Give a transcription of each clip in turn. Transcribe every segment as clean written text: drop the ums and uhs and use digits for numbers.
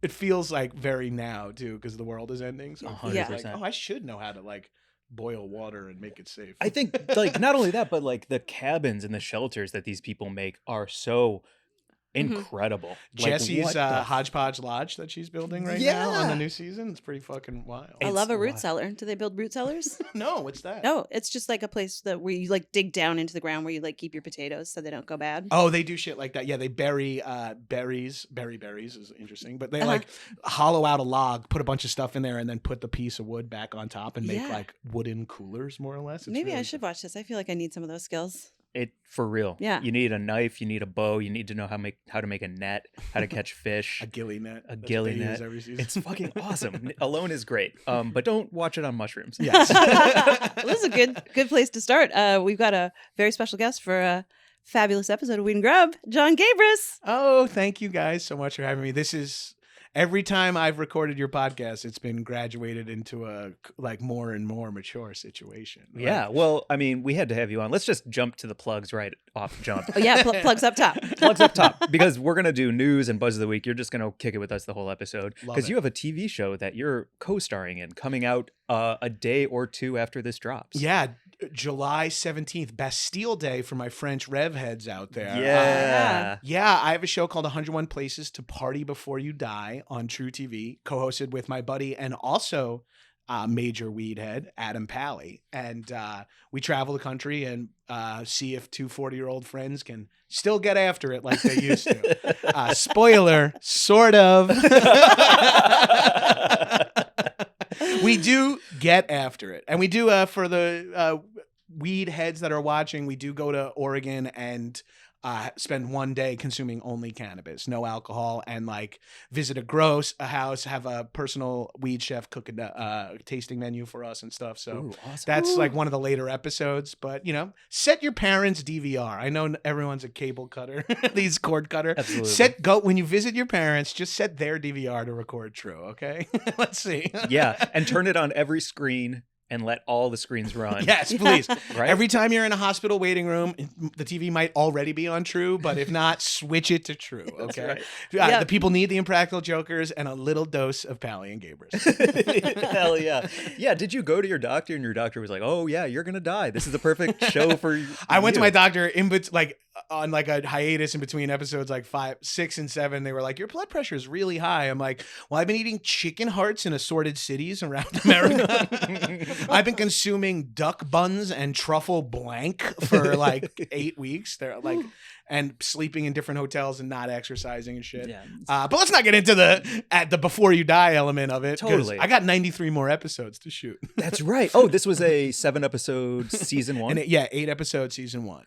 it feels like very now too because the world is ending. So it feels 100%. like, oh, I should know how to like boil water and make it safe. I think like not only that, but like the cabins and the shelters that these people make are so incredible. Jesse's what the Hodgepodge Lodge that she's building right now on the new season. It's pretty fucking wild. I love a root wild. cellar. Do they build root cellars? No, what's that? No, it's just like a place that where you like dig down into the ground where you like keep your potatoes so they don't go bad. Oh, they do shit like that. Yeah, they bury berries. Berries is interesting, but they like hollow out a log, put a bunch of stuff in there, and then put the piece of wood back on top and make like wooden coolers, more or less. It's Maybe I really should watch this. I feel like I need some of those skills. It for real. Yeah. You need a knife, you need a bow, you need to know how to make a net, how to catch fish. a ghillie net. A That's ghillie what they net. use every season. It's fucking awesome. Alone is great. But don't watch it on mushrooms. Yes. Well, this is a good place to start. We've got a very special guest for a fabulous episode of Weed and Grub, Jon Gabrus. Oh, thank you guys so much for having me. This is every time I've recorded your podcast, it's been graduated into a like more and more mature situation. Like, Yeah. Well, I mean, we had to have you on. Let's just jump to the plugs right off jump. Oh yeah, plugs up top. Plugs up top because we're going to do news and buzz of the week. You're just going to kick it with us the whole episode Love because it. you have a TV show that you're co-starring in coming out a day or two after this drops. Yeah, July 17th, Bastille Day for my French rev heads out there. Yeah. Yeah, I have a show called 101 Places to Party Before You Die on truTV, co-hosted with my buddy and also major weed head, Adam Pally. And we travel the country and see if two 40-year-old friends can still get after it like they used to. Spoiler, sort of. We do get after it. And we do, for the weed heads that are watching, we do go to Oregon and spend one day consuming only cannabis, no alcohol, and like visit a house, have a personal weed chef cook a tasting menu for us and stuff. So Ooh, awesome. that's like one of the later episodes. But you know, set your parents' DVR. I know everyone's a cable cutter, these cord cutter. Absolutely. Go when you visit your parents. Just set their DVR to record true. Okay, let's see. Yeah. And turn it on every screen and let all the screens run. Yes, please. Right? Every time you're in a hospital waiting room, the TV might already be on True, but if not, switch it to True. Okay. right. Yep. The people need the Impractical Jokers and a little dose of Pally and Gabrus. Hell yeah. Yeah. Did you go to your doctor and your doctor was like, oh, yeah, you're going to die. This is the perfect show for you. I went to my doctor on like a hiatus in between episodes like 5, 6, and 7. They were like, your blood pressure is really high. I'm like, well, I've been eating chicken hearts in assorted cities around America. I've been consuming duck buns and truffle blank for like 8 weeks. They're like, and sleeping in different hotels and not exercising and shit. Yeah. But let's not get into the before you die element of it. 'cause Totally. I got 93 more episodes to shoot. That's right. Oh, this was a 7-episode season 1. And 8 episode season 1.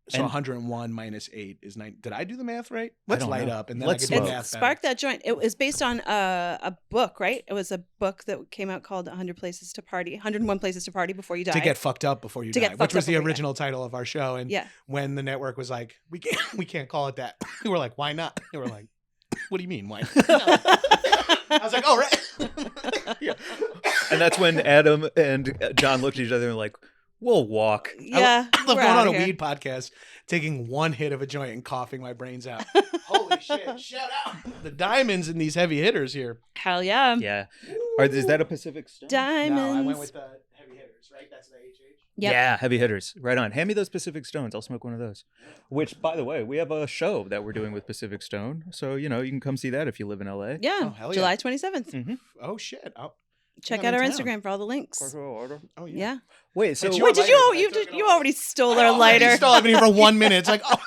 So And- 101 minus 8 is 9. Did I do the math right? Let's don't light know. up and then Let's I can do smoke. math better. Spark that joint. It was based on a book, right? It was a book that came out called 100 Places to Party, 101 Places to Party Before You Die. To get fucked up before you To die, get which fucked was up the before you original title of our show. And Yeah. when the network was like, we can't call it that. We were like, why not? They were like, what do you mean, why? I was like, oh, right. Yeah. And that's when Adam and John looked at each other and were like, we'll walk. Yeah. I love we're going on outta a here. weed podcast, taking one hit of a joint and coughing my brains out. Holy shit! Shout out the diamonds in these heavy hitters here. Hell yeah. Yeah. Is that a Pacific Stone? Diamonds. No, I went with the heavy hitters, right? That's the HH. Yep. Yeah, heavy hitters. Right on. Hand me those Pacific Stones. I'll smoke one of those. Which, by the way, we have a show that we're doing with Pacific Stone. So, you can come see that if you live in LA. Yeah. Oh, hell yeah. July 27th. Oh shit! Oh, Check I'm out our in town. Instagram for all the links. oh yeah. Yeah. Wait, so It's your Wait, did lighter, you? but I took it You off. already stole our lighter. You still haven't even for 1 minute. It's like, oh,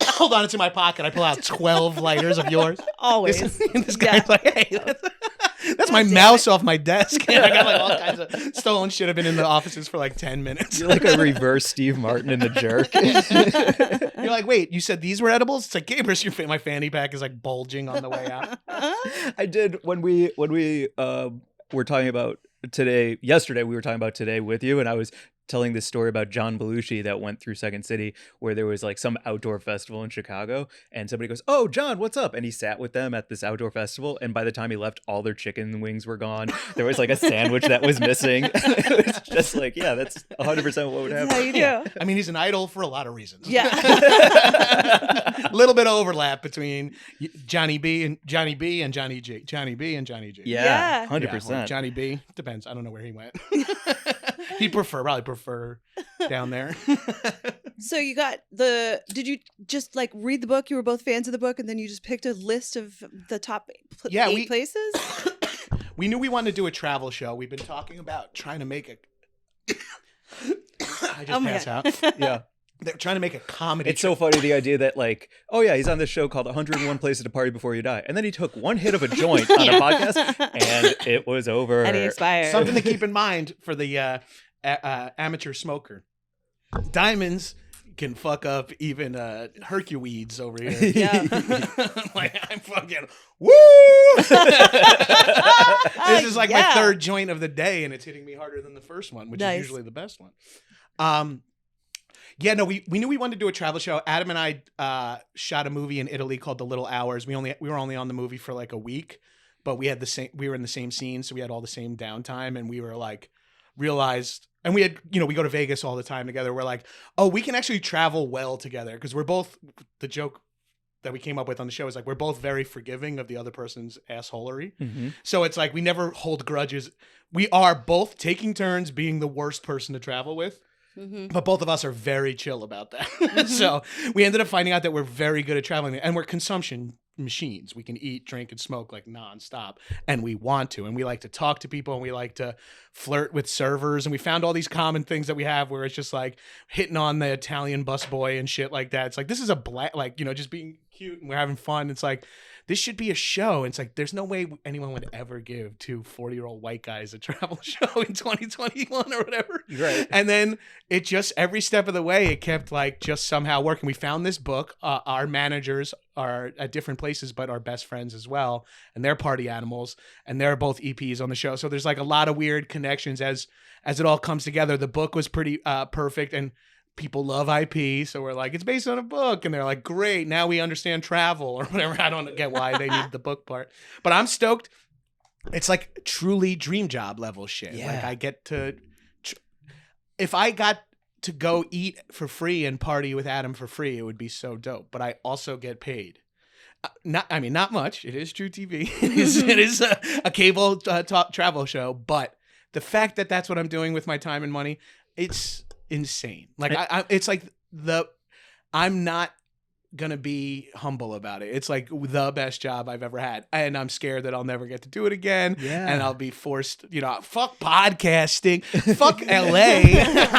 hold on, it's in my pocket. I pull out 12 lighters of yours. Always. This guy's like, hey, that's my mouse off my desk. I got like all kinds of stolen shit. I've been in the offices for like 10 minutes. you're like a reverse Steve Martin in The Jerk. You're like, wait, you said these were edibles? It's like, Gabrus, my fanny pack is like bulging on the way out. I did when we were talking about yesterday we were talking about today with you, and I was telling this story about John Belushi that went through Second City, where there was like some outdoor festival in Chicago, and somebody goes, "Oh, John, what's up?" And he sat with them at this outdoor festival, and by the time he left, all their chicken wings were gone. There was like a sandwich that was missing. It was just like, yeah, that's 100% what would happen. That's how you do. I mean, he's an idol for a lot of reasons. Yeah. A little bit of overlap between Johnny B and Johnny G. Johnny B and Johnny G. Yeah. 100%. Or Johnny B. Depends. I don't know where he went. He'd probably prefer down there. So you got did you just like read the book? You were both fans of the book, and then you just picked a list of the top eight places? We knew we wanted to do a travel show. We've been talking about trying to make a... I just passed out. Yeah. They're trying to make a comedy It's so funny, the idea that like, oh yeah, he's on this show called 101 Places to Party Before You Die. And then he took one hit of a joint on a podcast and it was over. And he expired. Something to keep in mind for the amateur smoker. Diamonds can fuck up even Hercules over here. Yeah. Like, I'm fucking, woo! This is like my third joint of the day, and it's hitting me harder than the first one, which is usually the best one. Yeah, no, we knew we wanted to do a travel show. Adam and I shot a movie in Italy called The Little Hours. We were only on the movie for like a week, but we were in the same scene, so we had all the same downtime, and we were like realized, and we had, we go to Vegas all the time together. We're like, oh, we can actually travel well together, because we're both, the joke that we came up with on the show is like, we're both very forgiving of the other person's assholery. Mm-hmm. So it's like we never hold grudges. We are both taking turns being the worst person to travel with. Mm-hmm. But both of us are very chill about that. Mm-hmm. So we ended up finding out that we're very good at traveling, and we're consumption machines. We can eat, drink, and smoke like nonstop, and we want to. And we like to talk to people, and we like to flirt with servers. And we found all these common things that we have where it's just like hitting on the Italian busboy and shit like that. It's like, this is just being cute, and we're having fun. It's like, this should be a show. It's like, there's no way anyone would ever give two 40-year-old white guys a travel show in 2021 or whatever. Right. And then it just, every step of the way, it kept like just somehow working. We found this book. Our managers are at different places, but are best friends as well. And they're party animals, and they're both EPs on the show. So there's like a lot of weird connections as it all comes together. The book was pretty perfect, and people love IP, so we're like, it's based on a book, and they're like, great, now we understand travel or whatever. I don't get why they need the book part, but I'm stoked. It's like truly dream job level shit. Yeah. Like, I get to, if I got to go eat for free and party with Adam for free, it would be so dope. But I also get paid. Not much. It is truTV. It is a cable top travel show, but the fact that that's what I'm doing with my time and money, it's insane. Like, it's like I'm not gonna be humble about it. It's like the best job I've ever had, and I'm scared that I'll never get to do it again. Yeah. And I'll be forced, fuck podcasting, fuck LA.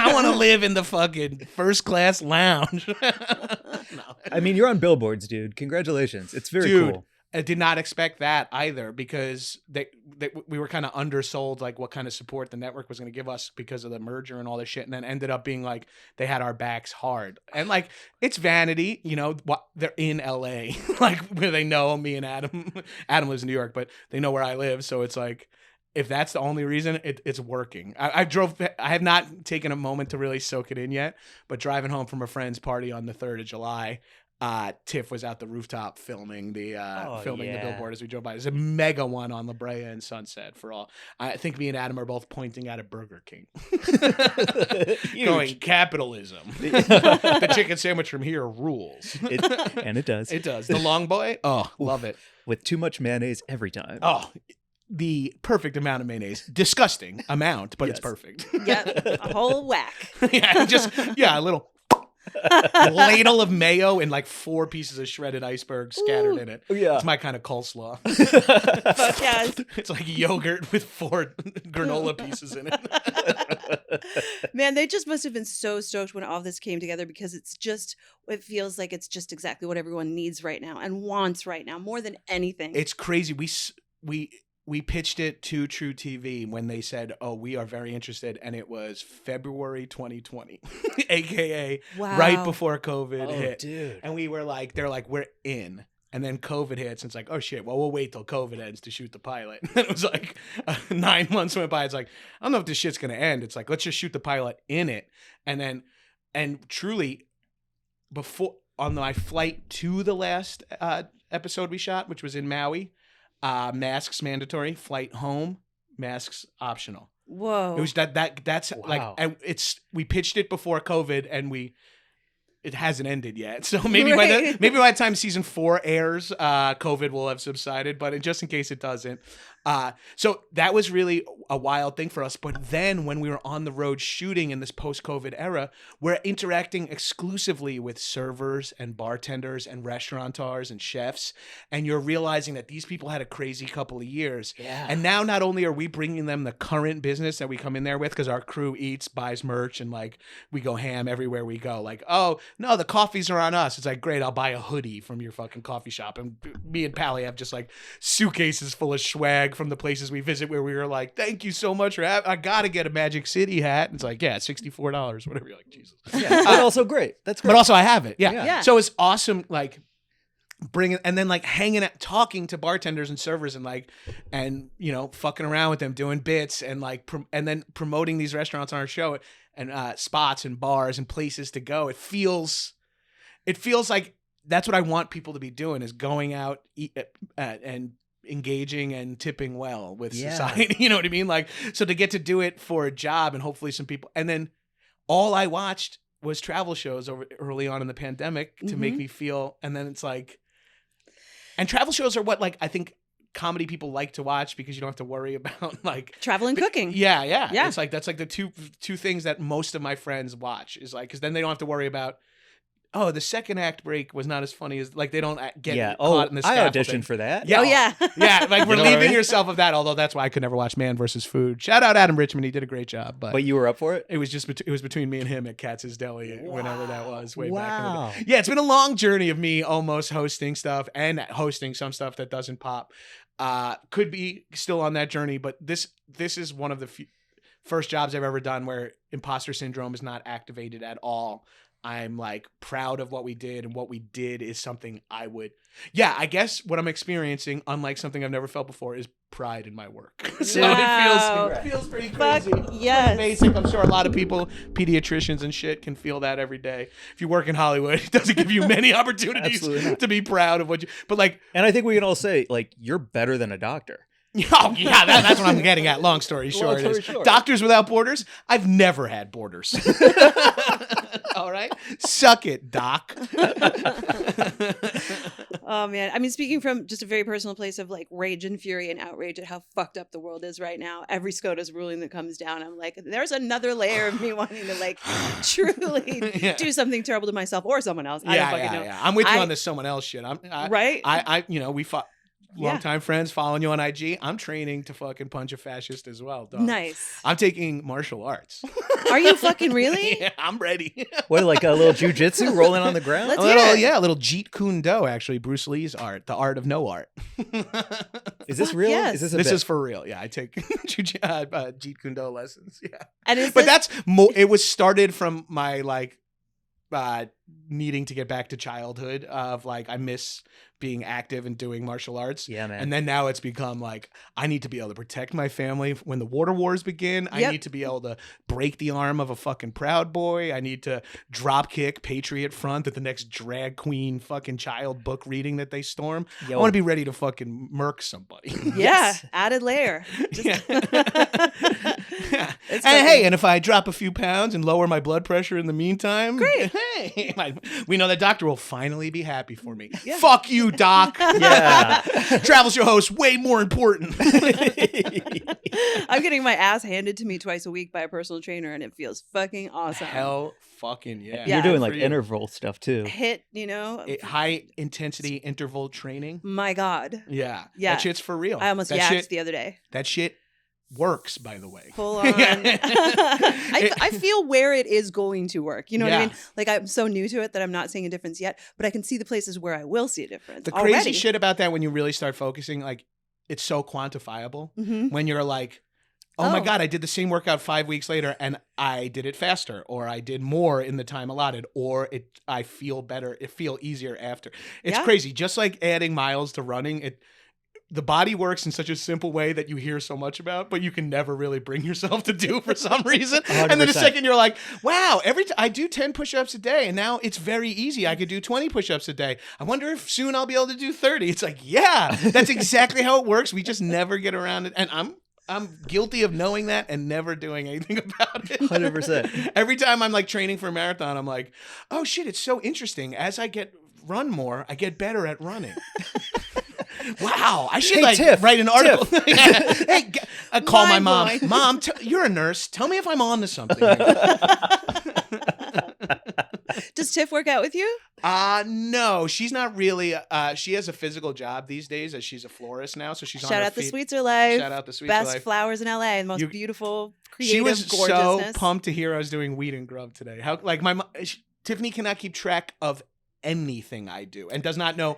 I want to live in the fucking first class lounge. No. I mean, you're on billboards, dude. Congratulations. It's very cool. I did not expect that either, because we were kind of undersold, like what kind of support the network was going to give us because of the merger and all this shit, and then ended up being like they had our backs hard. And like, it's vanity, they're in LA, like where they know me and Adam. Adam lives in New York, but they know where I live, so it's like, if that's the only reason, it's working. I have not taken a moment to really soak it in yet, but driving home from a friend's party on the 3rd of July, Tiff was out the rooftop filming the billboard as we drove by. There's a mega one on La Brea and Sunset for all. I think me and Adam are both pointing at a Burger King. Going, capitalism. The chicken sandwich from here rules. And it does. It does. The long boy? Oh, love it. With too much mayonnaise every time. Oh, the perfect amount of mayonnaise. Disgusting amount, but it's perfect. Yeah, a whole whack. A little ladle of mayo and like 4 pieces of shredded iceberg scattered in it. Yeah. It's my kind of coleslaw. Fuck yes. It's like yogurt with 4 granola pieces in it. Man, they just must have been so stoked when all this came together, because it feels like it's just exactly what everyone needs right now and wants right now more than anything. It's crazy. We pitched it to truTV when they said, "Oh, we are very interested," and it was February 2020, aka right before COVID hit. Dude. And we were like, "They're like, we're in." And then COVID hits, and it's like, oh shit, well, we'll wait till COVID ends to shoot the pilot. And it was like 9 months went by. It's like, I don't know if this shit's gonna end. It's like, let's just shoot the pilot in it. And truly, before on my flight to the last episode we shot, which was in Maui, masks mandatory. Flight home, masks optional. Whoa. It was that's Wow. like, and we pitched it before COVID, and it hasn't ended yet. So maybe Right. maybe by the time season 4 airs, COVID will have subsided, but just in case it doesn't. So that was really a wild thing for us. But then when we were on the road shooting in this post-COVID era, we're interacting exclusively with servers and bartenders and restaurateurs and chefs. And you're realizing that these people had a crazy couple of years. Yeah. And now not only are we bringing them the current business that we come in there with, because our crew eats, buys merch, and like we go ham everywhere we go. Like, oh, no, the coffees are on us. It's like, great, I'll buy a hoodie from your fucking coffee shop. And me and Pally have just like suitcases full of swag from the places we visit where we were like, thank you so much for having, I gotta get a Magic City hat. And it's like, yeah, $64, whatever. You're like, Jesus. Yeah, but also great. That's great. But also I have it. Yeah. Yeah. So it's awesome, like bringing, and then like hanging out, talking to bartenders and servers and like, and you know, fucking around with them, doing bits and like, and then promoting these restaurants on our show and spots and bars and places to go. It feels like that's what I want people to be doing, is going out and engaging and tipping well with society. You know what I mean? Like, so to get to do it for a job and hopefully some people, and then all I watched was travel shows early on in the pandemic to make me feel, and then it's like, and travel shows are what, like, I think comedy people like to watch because you don't have to worry about like Travel and cooking. Yeah. Yeah. It's like, that's like the two things that most of my friends watch, is like, because then they don't have to worry about, oh, the second act break was not as funny as, like, they don't get caught in the I scaffolding. auditioned for that. Yeah. Oh, yeah. Yeah, like You know what I relieving mean? yourself of that. Although that's why I could never watch Man vs. Food. Shout out Adam Richmond, he did a great job. But you were up for it? it was just it was between me and him at Katz's Deli, whenever that was, way back in the Wow. day. Yeah, it's been a long journey of me almost hosting stuff and hosting some stuff that doesn't pop. Could be still on that journey, but this is one of the first jobs I've ever done where imposter syndrome is not activated at all. I'm like proud of what we did, and what we did is something I guess what I'm experiencing, unlike something I've never felt before, is pride in my work. So Wow. it feels pretty Fuck crazy. yes. Pretty basic. I'm sure a lot of people, pediatricians and shit, can feel that every day. If you work in Hollywood, it doesn't give you many opportunities Absolutely not. to be proud of what you, but like, And I think we can all say, like, you're better than a doctor. oh yeah, that's what I'm getting at. Long story short, story is short. Doctors Without Borders. I've never had borders. All right, suck it, doc. Oh man, I mean, speaking from just a very personal place of like rage and fury and outrage at how fucked up the world is right now, every SCOTUS ruling that comes down, I'm like, there's another layer of me wanting to like truly Yeah. do something terrible to myself or someone else. I don't fucking know. Yeah. I'm with you on this someone else shit. Right? We fought. Longtime friends, following you on IG. I'm training to fucking punch a fascist as well, dog. Nice. I'm taking martial arts. Are you fucking really? Yeah, I'm ready. What, like a little jujitsu rolling on the ground? Let's a hear little, it. yeah, a little Jeet Kune Do, actually, Bruce Lee's art, the art of no art. Is this Fuck real? yes. Is this a This bit? is for real. Yeah, I take Jeet Kune Do lessons. Yeah, And is but this, it was started from my like needing to get back to childhood of like, I miss being active and doing martial arts. Yeah, man. And then now it's become like, I need to be able to protect my family when the water wars begin. I Yep. need to be able to break the arm of a fucking Proud Boy. I need to drop kick Patriot Front at the next drag queen fucking child book reading that they storm. Yo. I want to be ready to fucking murk somebody. yeah, Yes. added layer. Yeah. It's And fucking- hey, and if I drop a few pounds and lower my blood pressure in the meantime, Great. Hey, we know that doctor will finally be happy for me. Yeah. Fuck you, doc. Yeah. Travel show host, way more important. I'm getting my ass handed to me twice a week by a personal trainer, and it feels fucking awesome. Hell fucking yeah. Yeah. You're doing Good like for you. interval stuff too. Hit, you know, High intensity interval training. my God. Yeah. Yeah. That shit's for real. I almost that yacked shit, the other day. that shit works, by the way. Full on. I feel where it is going to work. You know what I Yeah. mean? Like, I'm so new to it that I'm not seeing a difference yet, but I can see the places where I will see a difference. The crazy already. shit about that, when you really start focusing, like, it's so quantifiable. Mhm. When you're like, oh my Oh. God, I did the same workout 5 weeks later and I did it faster, or I did more in the time allotted, or I feel better, it feel easier after. It's Yeah. crazy. Just like adding miles to running, the body works in such a simple way that you hear so much about, but you can never really bring yourself to do for some reason. And then the 100%. second you're like, wow, I do 10 push-ups a day and now it's very easy. I could do 20 push-ups a day. I wonder if soon I'll be able to do 30. It's like, yeah, that's exactly how it works. We just never get around it. And I'm guilty of knowing that and never doing anything about it. 100%. Every time I'm like training for a marathon, I'm like, oh shit, it's so interesting. As I run more, I get better at running. Wow, I should write an article. Yeah. Hey, I call my mom. Mind blowing. Mom, you're a nurse. Tell me if I'm on to something. Does Tiff work out with you? No, she's not really. She has a physical job these days as she's a florist now, so she's on Shout her out the feet. Sweets Are Life. Shout out the Sweets Best Are Life. flowers in LA. The most beautiful, creative, She was gorgeousness. so pumped to hear I was doing weed and grub today. How like Tiffany cannot keep track of anything I do and does not know,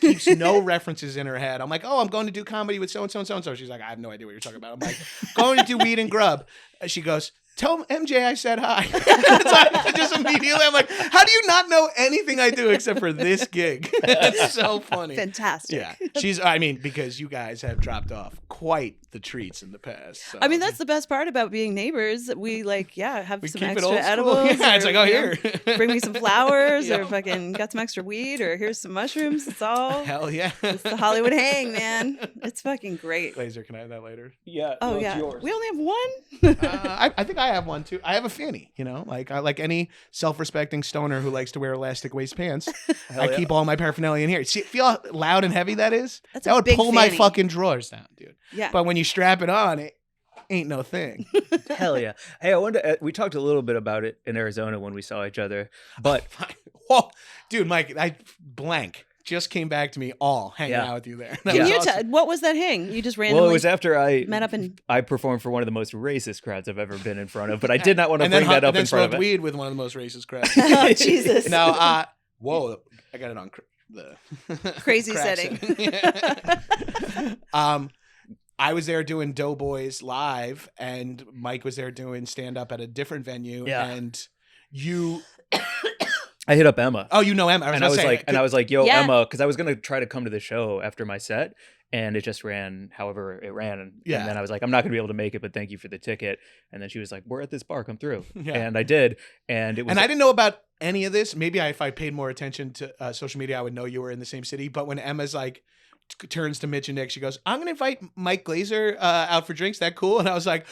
keeps no references in her head. I'm like, oh, I'm going to do comedy with so and so and so and so. She's like, I have no idea what you're talking about. I'm like, going to do weed and grub. She goes, tell MJ I said hi. So I just immediately, I'm like, how do you not know anything I do except for this gig? It's so funny. Fantastic. Yeah. Because you guys have dropped off quite the treats in the past. So. I mean, that's the best part about being neighbors. We have We some keep it extra old school. edibles. Yeah, it's or, like, oh, you know, here. bring me some flowers, Yeah. or fucking got some extra weed, or here's some mushrooms. It's all Hell yeah. it's the Hollywood hang, man. It's fucking great. Glazer, can I have that later? Yeah. Oh well, yeah, It's yours. we only have one. I think I have one too. I have a fanny, like I like any self-respecting stoner who likes to wear elastic waist pants. Hell I yeah. keep all my paraphernalia in here. See, feel how loud and heavy that is? That's That a would big pull my fanny. fucking drawers down, dude. Yeah. But when you strap it on, it ain't no thing. Hell yeah. Hey, I wanted to, we talked a little bit about it in Arizona when we saw each other, but Whoa, dude, Mike, I blank just came back to me all hanging Yeah. out with you there. That Can Yeah. was you awesome. what was that hang? You just randomly well, it was after I met up and I performed for one of the most racist crowds I've ever been in front of, but I did not want to and then, bring that up and then in front of smoked it. weed with one of the most racist crowds. oh Jesus. Now, whoa, I got it on the Crazy crack setting. Yeah. I was there doing Doughboys live, and Mike was there doing stand up at a different venue. Yeah. And you, I hit up Emma. oh, you know Emma. And I was like, yo, Yeah. Emma, because I was gonna try to come to the show after my set, and it just ran however it ran. And Yeah. then I was like, I'm not gonna be able to make it, but thank you for the ticket. And then she was like, we're at this bar, come through. Yeah. And I did, and it was and I didn't know about any of this. Maybe if I paid more attention to social media, I would know you were in the same city. But when Emma's like, turns to Mitch and Nick, she goes, I'm gonna invite Mike Glazer out for drinks. That cool? And I was like,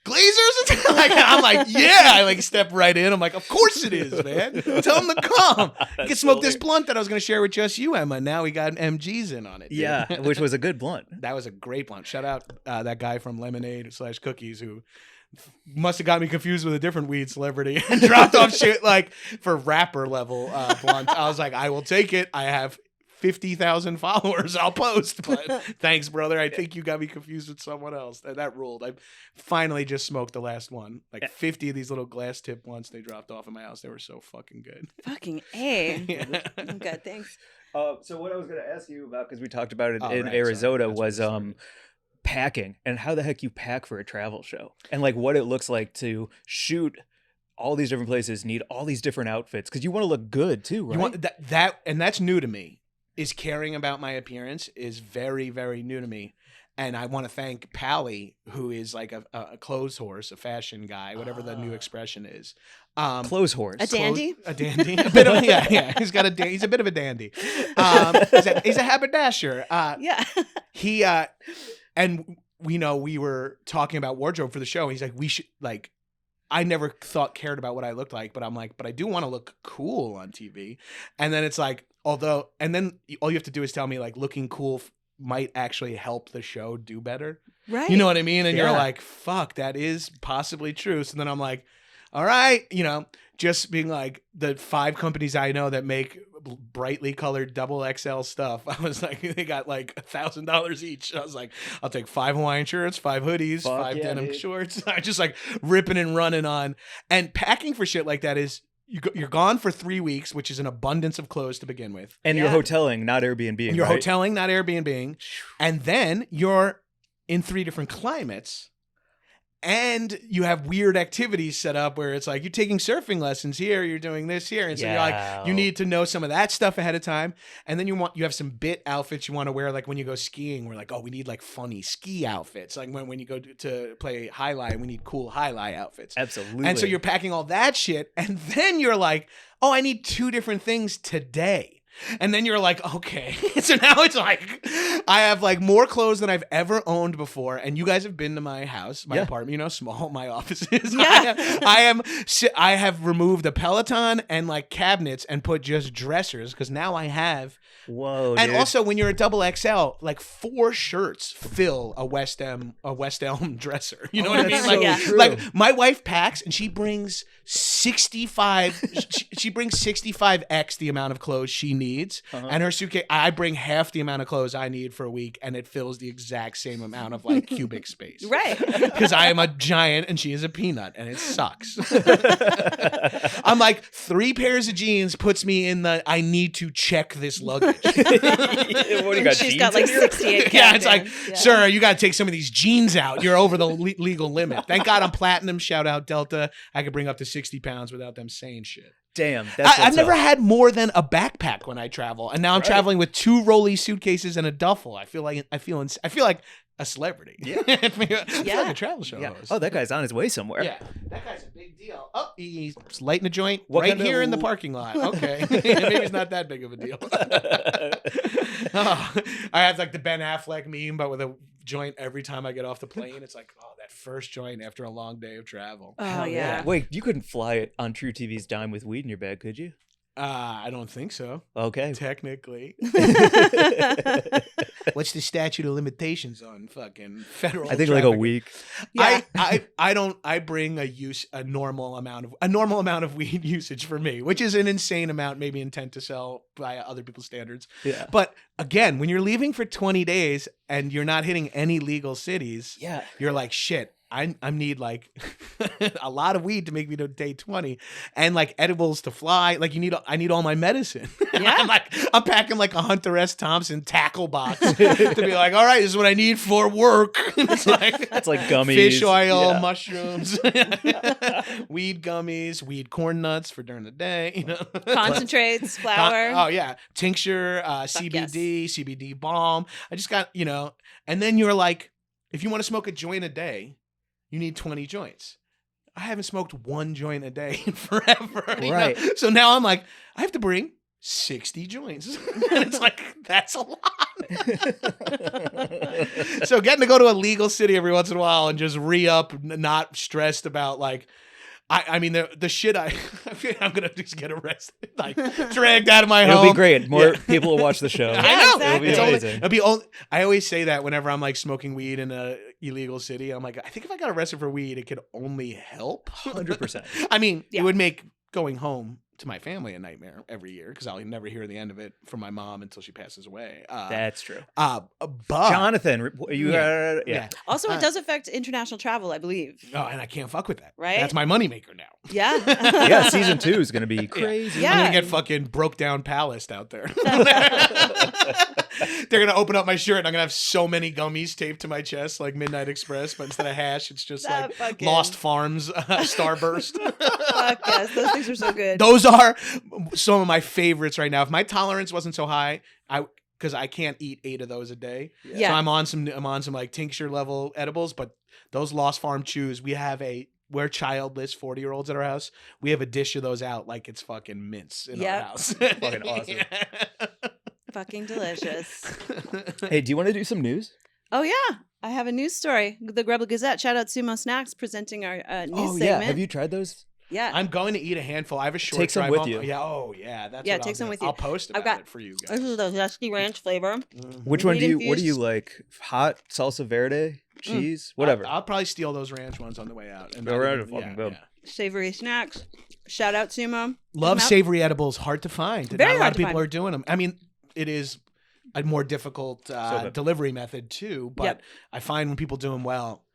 Glazers? I'm like, yeah. I like step right in. I'm like, of course it is, man. Tell him to come. You can That's smoke so this weird. blunt that I was gonna share with just you, Emma. Now we got MGs in on it. dude. yeah, which was a good blunt. That was a great blunt. Shout out that guy from Lemonade/Cookies who must have got me confused with a different weed celebrity and dropped off shit like for rapper level blunt. I was like, I will take it. I have 50,000 followers. I'll post. But thanks, brother. I think you got me confused with someone else. That ruled. I finally just smoked the last one. Like 50 of these little glass tip blunts they dropped off in my house. They were so fucking good. fucking A. Yeah. I'm good, thanks. So what I was going to ask you about, because we talked about it Oh, in right, sorry. Arizona, That's what was we started. packing and how the heck you pack for a travel show, and like what it looks like to shoot all these different places, need all these different outfits because you want to look good too, right? You want that, and that's new to me. Is caring about my appearance is very, very new to me. And I want to thank Pally, who is like a clothes horse, a fashion guy, whatever the new expression is. Clothes horse. A dandy? A dandy. A bit of yeah. He's got he's a bit of a dandy. He's a haberdasher. Yeah. He and we were talking about wardrobe for the show. He's like, we should like. I never cared about what I looked like, but I'm like, but I do want to look cool on TV. And then it's like, and then all you have to do is tell me like looking cool might actually help the show do better. Right. You know what I mean? And you're Yeah. like, fuck, that is possibly true. So then I'm like, all right, just being like the 5 companies I know that make brightly colored double XL stuff. I was like, they got like $1,000 each. I was like, I'll take 5 Hawaiian shirts, 5 hoodies, Fuck 5 yeah, denim dude. shorts. I just like ripping and running on. And packing for shit like that is you're gone for 3 weeks, which is an abundance of clothes to begin with. And Yeah. you're hoteling, not Airbnb. And you're right? hoteling, not Airbnb. And then you're in 3 different climates. And you have weird activities set up where it's like you're taking surfing lessons here, you're doing this here, and so you're like, you need to know some of that stuff ahead of time. And then you have some bit outfits you want to wear, like when you go skiing. We're like, oh, we need like funny ski outfits. Like when you go to play highlight, we need cool highlight outfits. Absolutely. And so you're packing all that shit, and then you're like, oh, I need 2 different things today. And then you're like, okay. So now it's like, I have like more clothes than I've ever owned before. And you guys have been to my house, my apartment, you know, small, my office is. Yeah. I have removed a Peloton and like cabinets and put just dressers because now I have. Whoa, And dude. also when you're a double XL, like 4 shirts fill a West Elm dresser. You know what I mean? that's Like, so true. like my wife packs and she brings 65 she brings 65x the amount of clothes she needs, and her suitcase, I bring half the amount of clothes I need for a week, and it fills the exact same amount of like cubic space. Right. Because I am a giant and she is a peanut, and it sucks. I'm like, 3 pairs of jeans puts me in the I need to check this luggage. What do you And got? she's jeans got like in here? 68 Yeah, it's like, cabins. sir, you got to take some of these jeans out. You're over the legal limit. Thank God I'm platinum. Shout out Delta. I could bring up to 60 pounds without them saying shit. Damn, that's I've what's never up. had more than a backpack when I travel, and now I'm Right. traveling with 2 rolly suitcases and a duffel. I feel like a celebrity. Yeah. I feel like Yeah. a travel show Yeah. host. Oh, that guy's on his way somewhere. Yeah, that guy's a big deal. Oh, he's lighting a joint What right kind of- here in the parking lot. Okay, maybe it's not that big of a deal. Oh, I have like the Ben Affleck meme, but with a joint every time I get off the plane. It's like, oh, that first joint after a long day of travel. Oh, Hell yeah. Wait, you couldn't fly it on truTV's dime with weed in your bag, could you? I don't think so. Okay. Technically. What's the statute of limitations on fucking federal? I think like a trafficking? week. Yeah. I bring a normal amount of weed usage for me, which is an insane amount, maybe intent to sell by other people's standards. Yeah. But again, when you're leaving for 20 days and you're not hitting any legal cities, Yeah. you're like, shit, I need like a lot of weed to make me to day 20 and like edibles to fly. Like I need all my medicine. Yeah. I'm packing like a Hunter S. Thompson tackle box to be like, all right, this is what I need for work. It's like, That's like gummies. fish oil, Yeah. mushrooms, weed gummies, weed corn nuts for during the day, you know. Concentrates, flour. Oh yeah, tincture, CBD, CBD balm. I just got, and then you're like, if you want to smoke a joint a day, you need 20 joints. I haven't smoked 1 joint a day in forever. you know? Right. So now I'm like, I have to bring 60 joints. And it's like, that's a lot. So getting to go to a legal city every once in a while and just re-up, not stressed about like, I mean, the shit I'm going to just get arrested, like dragged out of my It'll home. be great. More Yeah. people will watch the show. I know. exactly. It's It'll be amazing. I always say that whenever I'm like smoking weed in a illegal city. I'm like, I think if I got arrested for weed, it could only help. 100%. I mean, Yeah. it would make going home to my family a nightmare every year because I'll never hear the end of it from my mom until she passes away. That's true. But Jonathan, you Yeah. yeah. Also, it does affect international travel, I believe. Oh, and I can't fuck with that. Right? That's my moneymaker now. Yeah. Yeah, season 2 is going to be crazy. Yeah. I'm gonna get fucking broke down palaced out there. They're gonna open up my shirt and I'm gonna have so many gummies taped to my chest like Midnight Express, but instead of hash, it's just That like fucking- Lost Farms Starburst. Fuck yes, those things are so good. Those are some of my favorites right now. If my tolerance wasn't so high, because I can't eat 8 of those a day. Yeah. So I'm on some like tincture level edibles, but those Lost Farm chews, we're childless 40-year-olds at our house. We have a dish of those out like it's fucking mints in our Yep. house. Fucking awesome. Fucking delicious. Hey, do you want to do some news? Oh yeah, I have a news story. The Grub Gazette. Shout out TSUMo Snacks presenting our news segment. yeah. Have you tried those? Yeah. I'm going to eat a handful. I have a short Take some drive with home. you. Yeah. Oh, yeah. That's Yeah, what take I'll some do. with you. I'll post I've about got- it for you This guys. is the zesty ranch flavor. Which one Meat what do you infused. like? Hot salsa verde, cheese, whatever. I'll probably steal those ranch ones on the way out. And Go not right even- fucking go. Savory snacks. Shout out TSUMo. Love Check 'em out. savory edibles. Hard to find. Very Not a lot hard of to people find. are doing them. I mean, it is a more difficult good. delivery method too. But Yep. I find when people do them well,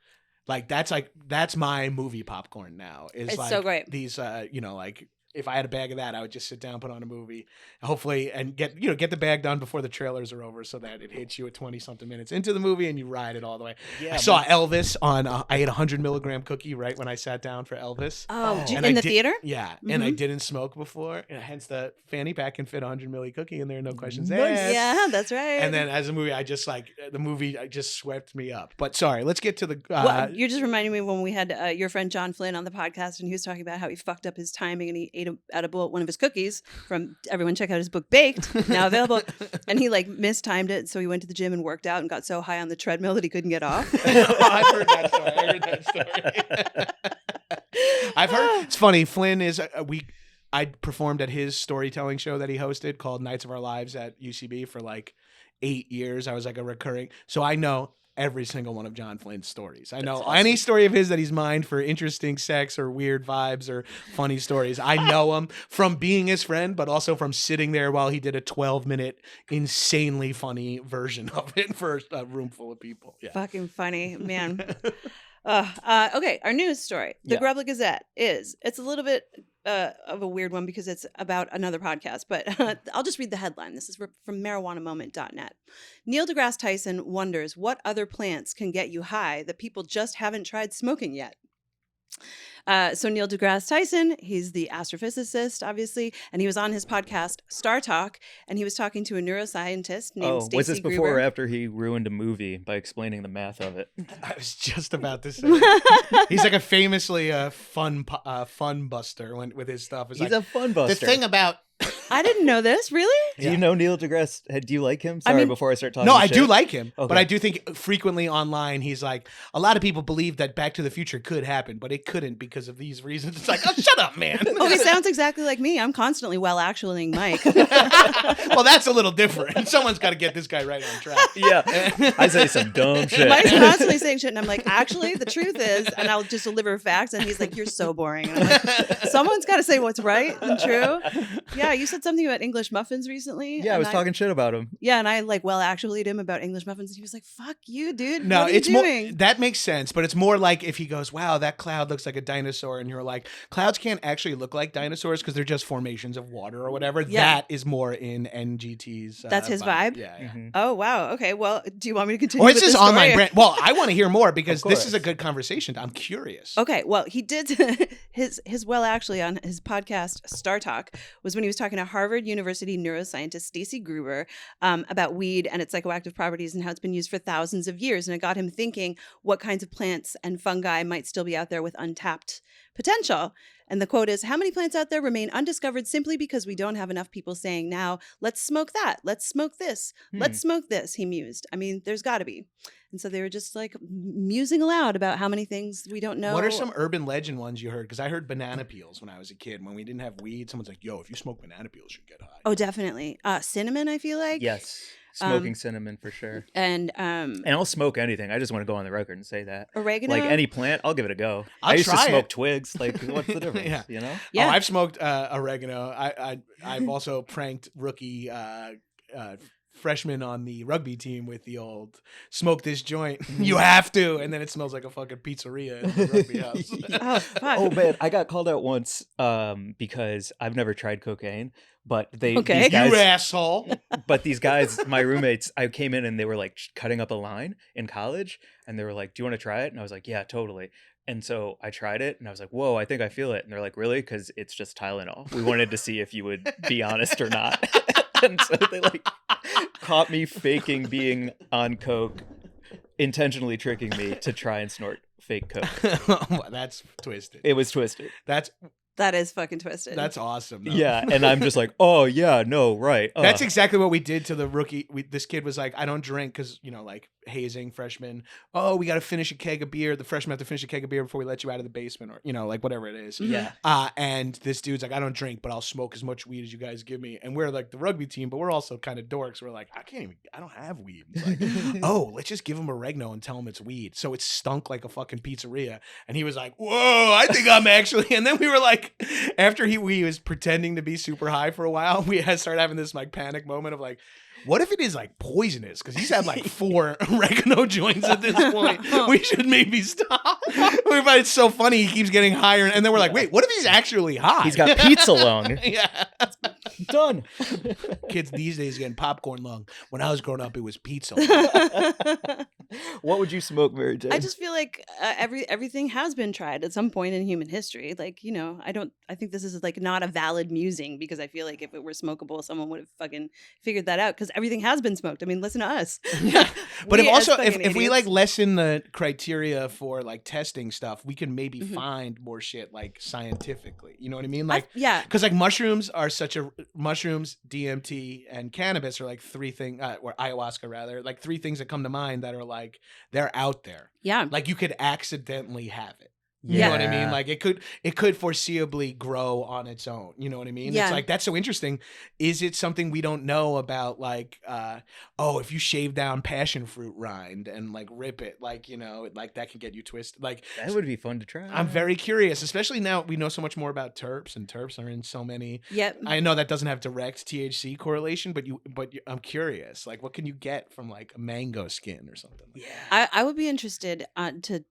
that's my movie popcorn now. Is It's like so great. These, like if I had a bag of that, I would just sit down, put on a movie, hopefully, and get the bag done before the trailers are over, so that it hits you at 20 something minutes into the movie and you ride it all the way. Yeah, I saw Elvis on. I ate a 100-milligram cookie right when I sat down for Elvis. Oh, And in I the theater? Yeah, and I didn't smoke before, hence the fanny pack can fit a 100-milli cookie in there, no questions Nice. asked. Yeah, that's right. And then as a movie, the movie just swept me up. But sorry, let's get to the. Well, you're just reminding me when we had your friend John Flynn on the podcast, and he was talking about how he fucked up his timing and he ate out of one of his cookies from everyone check out his book Baked, now available, and he like mistimed it, so he went to the gym and worked out and got so high on the treadmill that he couldn't get off. I've heard that story. I've heard it's funny. Flynn is I performed at his storytelling show that he hosted called Nights of Our Lives at UCB for like 8 years. I was like a recurring, so I know every single one of John Flynn's stories. I know any story of his that he's mined for interesting sex or weird vibes or funny stories. I know him from being his friend, but also from sitting there while he did a 12-minute insanely funny version of it for a room full of people. Yeah. Fucking funny, man. Okay, our news story. The Grub Gazette it's a little bit of a weird one because it's about another podcast, but I'll just read the headline. This is from marijuanamoment.net. Neil deGrasse Tyson wonders what other plants can get you high that people just haven't tried smoking yet. So Neil deGrasse Tyson, he's the astrophysicist, obviously, and he was on his podcast Star Talk, and he was talking to a neuroscientist named Stacy was this before Gruber. or after he ruined a movie by explaining the math of it? I was just about to say he's like a famously fun buster with his stuff. It's He's like, a fun buster. the thing about I didn't know this, really? Do you know Neil deGrasse? Do you like him? I Sorry, mean- before I start talking. No, I shit. do like him, Okay. but I do think frequently online he's like, a lot of people believe that Back to the Future could happen, but it couldn't because of these reasons. It's like, oh, shut up, man. Oh, he sounds exactly like me. I'm constantly actuallying Mike. Well, that's a little different. Someone's got to get this guy right on track. Yeah, I say some dumb shit. Mike's constantly saying shit, and I'm like, actually, the truth is, and I'll just deliver facts, and he's like, you're so boring. And I'm like, someone's got to say what's right and true. Yeah, you said something about English muffins recently. Yeah, I and was talking shit about him. Yeah, and I actuallyed him about English muffins, and he was like, fuck you, dude. No, what are you it's more doing? that makes sense, but it's more like if he goes, wow, that cloud looks like a dinosaur, and you're like, clouds can't actually look like dinosaurs because they're just formations of water or whatever. Yeah. That is more in NGT's. That's his vibe? Yeah. Mhm. Oh, wow. Okay, well, do you want me to continue Or with it's this his online story? brand. Well, I want to hear more because Of this is a course. good conversation. I'm curious. Okay, well, he did his actually on his podcast Star Talk was when he was talking to Harvard University neuroscientist Stacy Gruber about weed and its psychoactive properties and how it's been used for thousands of years, and it got him thinking what kinds of plants and fungi might still be out there with untapped potential. And the quote is, how many plants out there remain undiscovered simply because we don't have enough people saying now, let's smoke that, let's smoke this, let's smoke this, he mused. I mean, there's got to be. And so they were just like musing aloud about how many things we don't know. What are some urban legend ones you heard? Because I heard banana peels when I was a kid. When we didn't have weed, someone's like, yo, if you smoke banana peels, you get high. Oh, definitely. Cinnamon, I feel like. Yes, smoking cinnamon for sure. And And I'll smoke anything. I just want to go on the record and say that. oregano. Like any plant, I'll give it a go. I'll I used to try smoke it. twigs. Like, what's the difference? Yeah. You know? Yeah. Oh, I've smoked oregano. I've also pranked rookie freshmen on the rugby team with the old smoke this joint. You have to, and then it smells like a fucking pizzeria in the rugby house. Oh, fuck. Oh man, I got called out once because I've never tried cocaine, but Okay. these guys, You asshole. but these guys, my roommates, I came in and they were like cutting up a line in college, and they were like, "Do you want to try it?" And I was like, "Yeah, totally." And so I tried it, and I was like, "Whoa, I think I feel it." And they're like, "Really?" Because it's just Tylenol. We wanted to see if you would be honest or not. And so they like caught me faking being on coke, intentionally tricking me to try and snort fake coke. That's twisted. It was twisted. That is fucking twisted. That's awesome. though. Yeah, and I'm just like, oh yeah, no, right. That's exactly what we did to the rookie. This kid was like, I don't drink because, like hazing freshmen. Oh, we got to finish a keg of beer. The freshmen have to finish a keg of beer before we let you out of the basement or, like whatever it is. Yeah. And this dude's like, I don't drink, but I'll smoke as much weed as you guys give me. And we're like the rugby team, but we're also kind of dorks. We're like, I don't have weed. It's like, oh, let's just give him oregano and tell him it's weed. So it stunk like a fucking pizzeria. And he was like, whoa, I think I'm actually. And then we were like, after he was pretending to be super high for a while, we had started having this like panic moment of like, what if it is like poisonous? Because he's had like 4 oregano joints at this point. We should maybe stop. But it's so funny. He keeps getting higher. And then we're like, wait, what if he's actually high? He's got pizza lung. Yeah. Done. Kids these days getting popcorn lung. When I was growing up, it was pizza lung. What would you smoke, Mary Jane? I just feel like everything has been tried at some point in human history. Like, I think this is like not a valid musing, because I feel like if it were smokable, someone would have fucking figured that out, because everything has been smoked. I mean, listen to us. But if we idiots. like lessen the criteria for like testing stuff, we can maybe find more shit like scientifically. You know what I mean? Like, yeah. because like mushrooms, DMT, and cannabis are like 3 things, or ayahuasca rather, like 3 things that come to mind that are like, they're out there. Yeah. Like you could accidentally have it. You Yeah. know what I mean? Like it could foreseeably grow on its own. You know what I mean? Yeah. It's like, that's so interesting. Is it something we don't know about? Like, if you shave down passion fruit rind and like rip it, like, like that can get you twisted. Like that would be fun to try. I'm very curious, especially now we know so much more about terps, and terps are in so many. Yep. I know that doesn't have direct THC correlation, but I'm curious. Like, what can you get from like a mango skin or something? Yeah. I would be interested to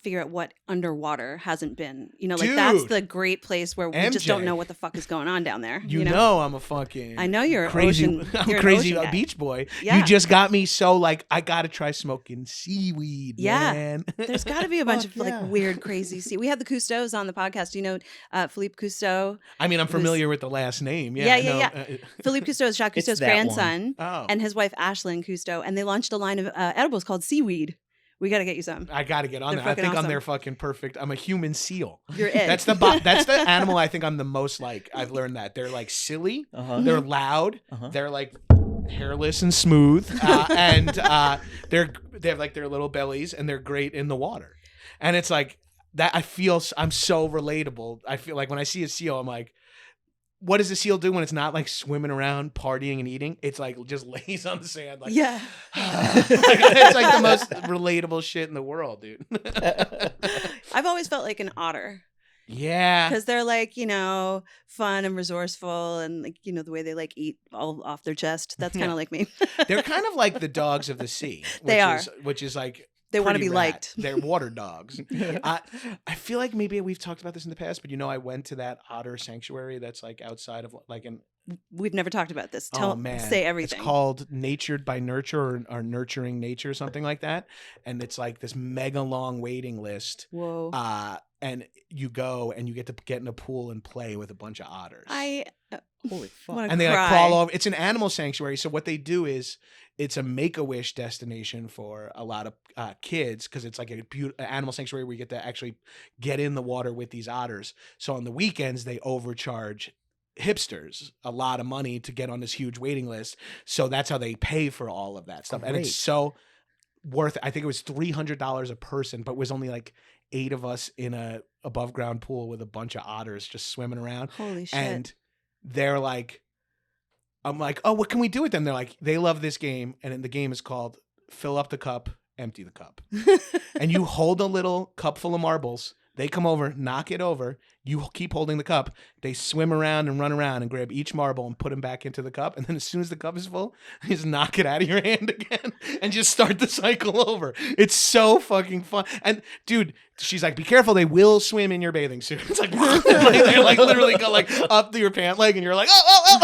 figure out what underwater hasn't been. Like Dude. that's the great place where we just MJ. don't know what the fuck is going on down there. You know I'm a fucking. I know you're crazy. ocean. I'm you're an crazy ocean guy. beach boy. Yeah. You just got me so like I gotta try smoking seaweed. Yeah. Man. There's got to be a bunch of Fuck yeah. like weird, crazy. We had the Cousteaus on the podcast. Philippe Cousteau. I mean, I'm familiar with the last name. Yeah, I know. yeah. Philippe Cousteau is Jacques It's Cousteau's that one. grandson, Oh. and his wife Ashlyn Cousteau, and they launched a line of edibles called Seaweed. We got to get you some. I got to get on They're there. I think fucking I'm their awesome. fucking perfect. I'm a human seal. You're it. That's the animal I think I'm the most like. I've learned that they're like silly, Uh-huh. they're loud, Uh-huh. they're like hairless and smooth, and they have like their little bellies, and they're great in the water. And it's like that. I'm so relatable. I feel like when I see a seal, I'm like, what does a seal do when it's not like swimming around, partying, and eating? It's like just lays on the sand. Like, Yeah. it's like the most relatable shit in the world, dude. I've always felt like an otter Yeah. because they're like, fun and resourceful, and like, the way they like eat all off their chest. That's kind of like me. They're kind of like the dogs of the sea. They are. Which is like They want to pretty be rad. liked. They're water dogs. I feel like maybe we've talked about this in the past, but I went to that otter sanctuary that's like outside of like an. We've never talked about this. Man, Say everything. It's called Natured by Nurture or Nurturing Nature, something like that, and it's like this mega long waiting list. Whoa. And you go and you get to get in a pool and play with a bunch of otters. Holy fuck. wanna And they like cry. crawl over. It's an animal sanctuary. So what they do is it's a Make-A-Wish destination for a lot of kids, because it's like an animal sanctuary where you get to actually get in the water with these otters. So on the weekends they overcharge hipsters a lot of money to get on this huge waiting list. So that's how they pay for all of that stuff. And Great. it's so worth it. I think it was $300 a person, but it was only like 8 of us in a above ground pool with a bunch of otters just swimming around. Holy shit. And they're like, I'm like, oh, what can we do with them? They're like, they love this game. And then the game is called Fill Up the Cup, Empty the Cup. And you hold a little cup full of marbles. They come over, knock it over. You keep holding the cup. They swim around and run around and grab each marble and put them back into the cup. And then as soon as the cup is full, you just knock it out of your hand again and just start the cycle over. It's so fucking fun. And dude, she's like, be careful. They will swim in your bathing suit. It's like, they like literally go like up to your pant leg and you're like, oh.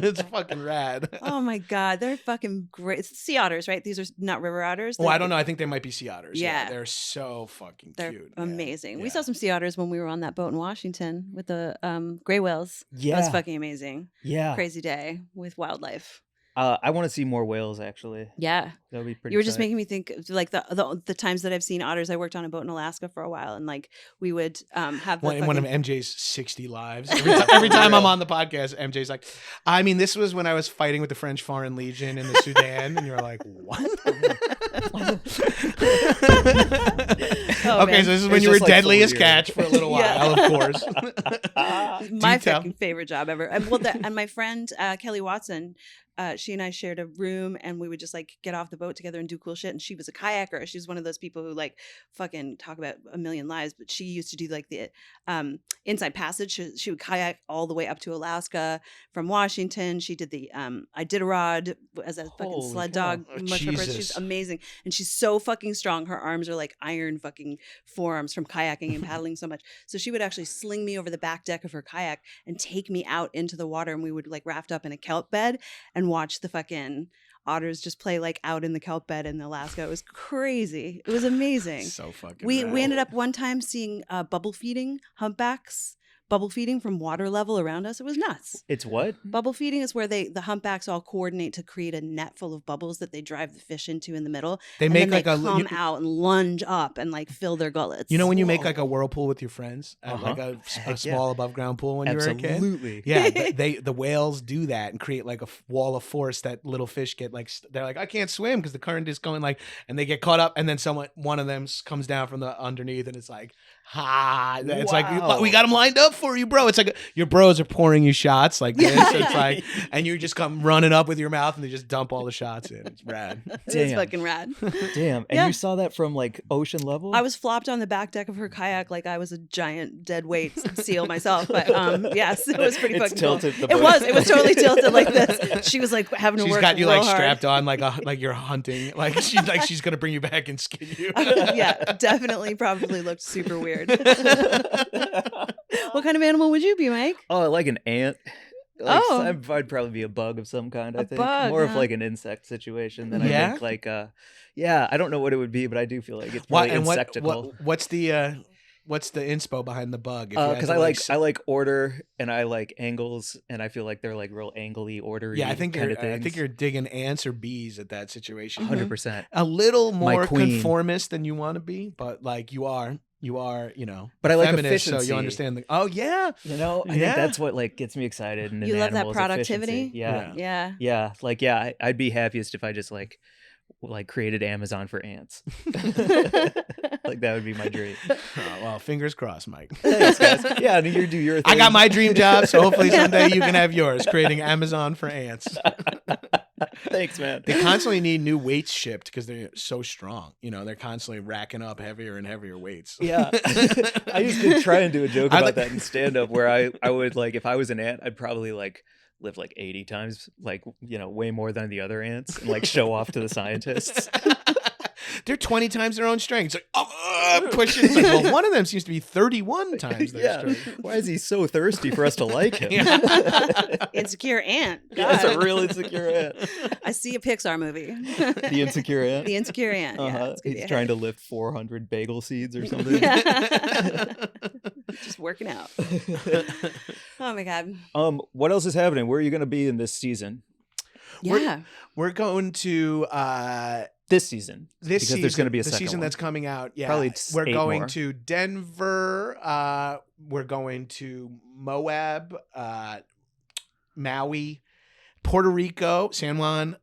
It's fucking rad. Oh my God. They're fucking great. It's sea otters, right? These are not river otters. Well, I don't know. I think they might be sea otters. Yeah. They're so fucking They're cute. amazing. We Yeah. saw some sea otters when we were on that boat in Washington with the gray whales. Yeah. That was fucking amazing. Yeah. Crazy day with wildlife. I want to see more whales, actually. Yeah. That would be pretty You were just tight. making me think of, like the times that I've seen otters. I worked on a boat in Alaska for a while, and like we would have the One of fucking- MJ's 60 lives. Every time I'm on the podcast, MJ's like, I mean, this was when I was fighting with the French Foreign Legion in the Sudan. And you're like, what? Oh, Okay, man. so this is It when was you were just like Deadliest 4 years. Catch for a little while, Yeah. of course. My Do tell. freaking favorite job ever. And my friend Kelly Watson she and I shared a room, and we would just like get off the boat together and do cool shit. And she was a kayaker. She's one of those people who like fucking talk about a million lives, but she used to do like the Inside Passage. She would kayak all the way up to Alaska from Washington. She did the Iditarod as a fucking Holy sled cow. dog. Oh, Much purpose. Jesus. She's amazing, and she's so fucking strong. Her arms are like iron fucking forearms from kayaking and paddling so much. So she would actually sling me over the back deck of her kayak and take me out into the water, and we would like raft up in a kelp bed and watch the fucking otters just play like out in the kelp bed in Alaska. It was crazy. It was amazing. So fucking. We rad. ended up one time seeing bubble feeding humpbacks. Bubble feeding from water level around us. It was nuts. It's what? Bubble feeding is where the humpbacks all coordinate to create a net full of bubbles that they drive the fish into in the middle. They and make then like they a come out and lunge up and like fill their gullets. You know when you make like a whirlpool with your friends, at Uh-huh. like a Heck yeah. small above ground pool when you were a kid. Absolutely. Yeah, the whales do that and create like a wall of force that little fish get like they're like I can't swim because the current is going like and they get caught up and then one of them comes down from the underneath and it's like it's Wow. like we got them lined up for you, bro. It's like your bros are pouring you shots like this. It's like and you just come running up with your mouth and they just dump all the shots in. It's rad. It's Damn. fucking rad. Damn. And Yeah. you saw that from like ocean level? I was flopped on the back deck of her kayak like I was a giant dead weight seal myself. But yes, it was pretty It's fucking tilted cool. the It boat. was real tilted like this. She was like having to She's work got you real like hard. strapped on like you're hunting. Like she's gonna bring you back and skin you. Yeah, definitely probably looked super weird. What kind of animal would you be, Mike? Oh, like an ant. Like, Oh. I'd probably be a bug of some kind, I A think. bug, More of huh? like an insect situation than Yeah? I think like yeah, I don't know what it would be, but I do feel like it's What really and insectical. what's the inspo behind the bug? If you had Because to, I like order and I like angles and I feel like they're like real angly, ordery. yeah, I think kind you're of things. I think you're digging ants or bees at that situation. 100%. A little more queen. conformist than you want to be, but like you are, But I like feminist, so efficiency. you understand the. Oh yeah, You know, I Yeah. think that's what like gets me excited. And You in love that animals, productivity? efficiency. Yeah. Yeah. Yeah. Like, yeah, I'd be happiest if I just like created Amazon for ants. Like that would be my dream. Oh, well, fingers crossed, Mike. Thanks, guys. Yeah, and you do your thing. I got my dream job, so hopefully someday you can have yours, creating Amazon for ants. Thanks, man. They constantly need new weights shipped because they're so strong. They're constantly racking up heavier and heavier weights. Yeah. I used to try and do a joke I about like- that in stand up where I would like if I was an ant, I'd probably like live like 80 times, like, way more than the other ants and like show off to the scientists. They're 20 times their own strength. It's like, pushing. It's like, well, one of them seems to be 31 times their Yeah. strength. Why is he so thirsty for us to like him? Insecure ant. That's a God. real insecure ant. I see a Pixar movie. The insecure ant. The Insecure Ant. Yeah, Uh-huh. it's gonna be He's a trying hit. to lift 400 bagel seeds or something. Just working out. Oh my god. What else is happening? Where are you going to be in this season? Yeah. We're going to This season. this because season. there's going to be a the second season one. that's coming out. Yeah, Probably we're 8 going more. to Denver. We're going to Moab, Maui, Puerto Rico, San Juan,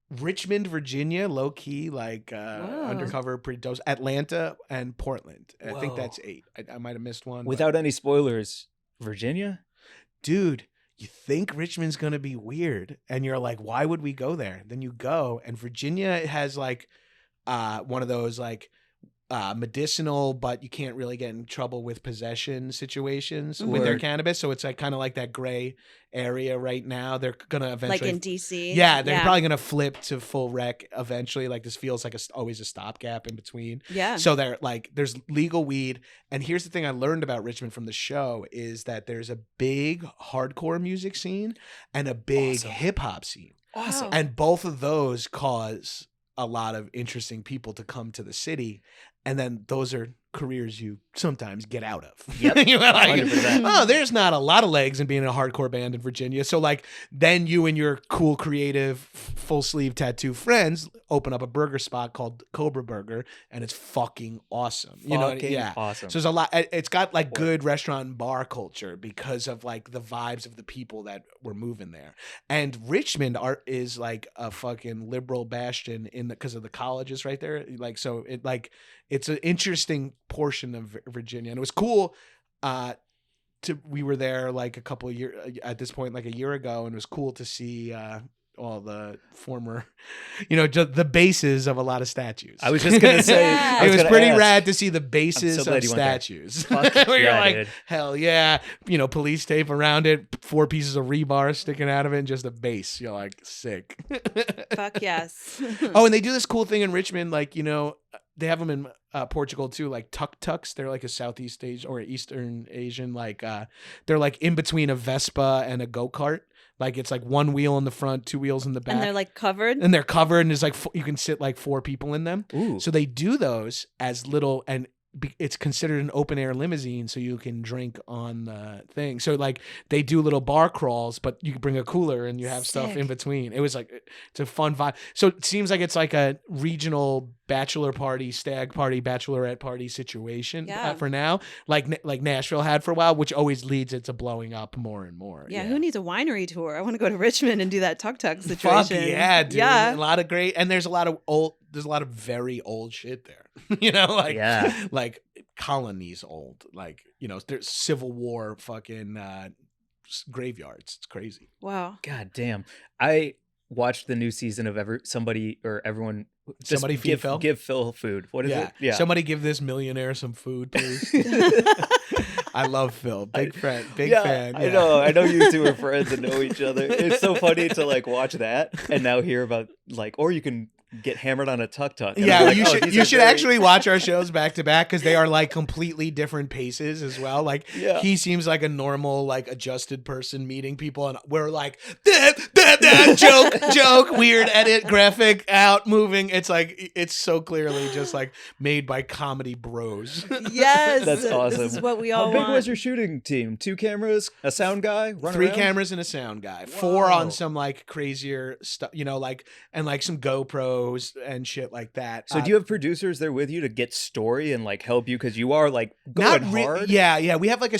Richmond, Virginia, low key, like undercover, pretty dope. Atlanta and Portland. I think Whoa. that's 8. I might have missed one. but- Without any spoilers, Virginia? dude, you think Richmond's going to be weird. And you're like, why would we go there? Then you go. And Virginia has like one of those like medicinal, but you can't really get in trouble with possession situations with their Word. cannabis. So it's like kind of like that gray area right now. They're going to eventually. Like in DC. Yeah, they're probably going to flip to full rec eventually. Like this feels like always a stopgap in between. Yeah. So they're like, there's legal weed. And here's the thing I learned about Richmond from the show is that there's a big hardcore music scene and a big Awesome. hip hop scene. Awesome. And both of those cause a lot of interesting people to come to the city. And then those are careers you sometimes get out of. Yep. You're like, 100%. oh, there's not a lot of legs in being a hardcore band in Virginia. So like then you and your cool, creative, full sleeve tattoo friends open up a burger spot called Cobra Burger, and it's fucking awesome. You know, Fucking yeah. awesome. So there's a lot. It's got like good restaurant and bar culture because of like the vibes of the people that were moving there. And Richmond is like a fucking liberal bastion because of the colleges right there. Like so, it's an interesting portion of Virginia, and it was cool. We were there like a couple of years at this point, like a year ago, and it was cool to see all the former, just the bases of a lot of statues. I was just gonna say, Yeah. It was pretty rad to see the bases so glad of you went there. statues. Fuck Where you're yeah, like, dude. hell yeah, police tape around it, 4 pieces of rebar sticking out of it, and just a base. You're like, sick. Fuck yes. Oh, and they do this cool thing in Richmond, like, they have them in Portugal too, like Tuk Tuks. They're like a Southeast Asian or Eastern Asian, like they're like in between a Vespa and a go-kart. Like it's like 1 wheel in the front, 2 wheels in the back. And they're like covered. And they're covered, and there's like you can sit like 4 people in them. Ooh. So they do those as little, and it's considered an open air limousine, so you can drink on the thing. So like they do little bar crawls, but you can bring a cooler and you have stuff in Sick. between. It was like, it's a fun vibe. So it seems like it's like a regional bachelor party, stag party, bachelorette party situation Yeah. for now, like Nashville had for a while, which always leads it to blowing up more and more. Yeah, who needs a winery tour? I want to go to Richmond and do that Tuk Tuk situation. Fuck yeah, dude. Yeah. A lot of great, and there's a lot of very old shit there. Yeah. Like colonies old. Like, there's Civil War fucking graveyards. It's crazy. Wow. God damn. I watched the new season of everyone just Somebody feed Phil? give Phil food. What is it? Yeah. Somebody give this millionaire some food, please. I love Phil. Big fan. I know you two are friends and know each other. It's so funny to like watch that and now hear about or you can get hammered on a tuk tuk. Yeah, like, you should actually watch our shows back to back because they are like completely different paces as well. Like he seems like a normal, like adjusted person meeting people, and we're like joke, weird edit, graphic out, moving. It's like it's so clearly just like made by comedy bros. Yes. That's awesome. This is what we all How big want. was your shooting team? 2 cameras, a sound guy, 3 cameras and a sound guy. 4 on some like crazier stuff, and like some GoPros and shit like that. So do you have producers there with you to get story and like help you because you are like going hard? Yeah. We have like a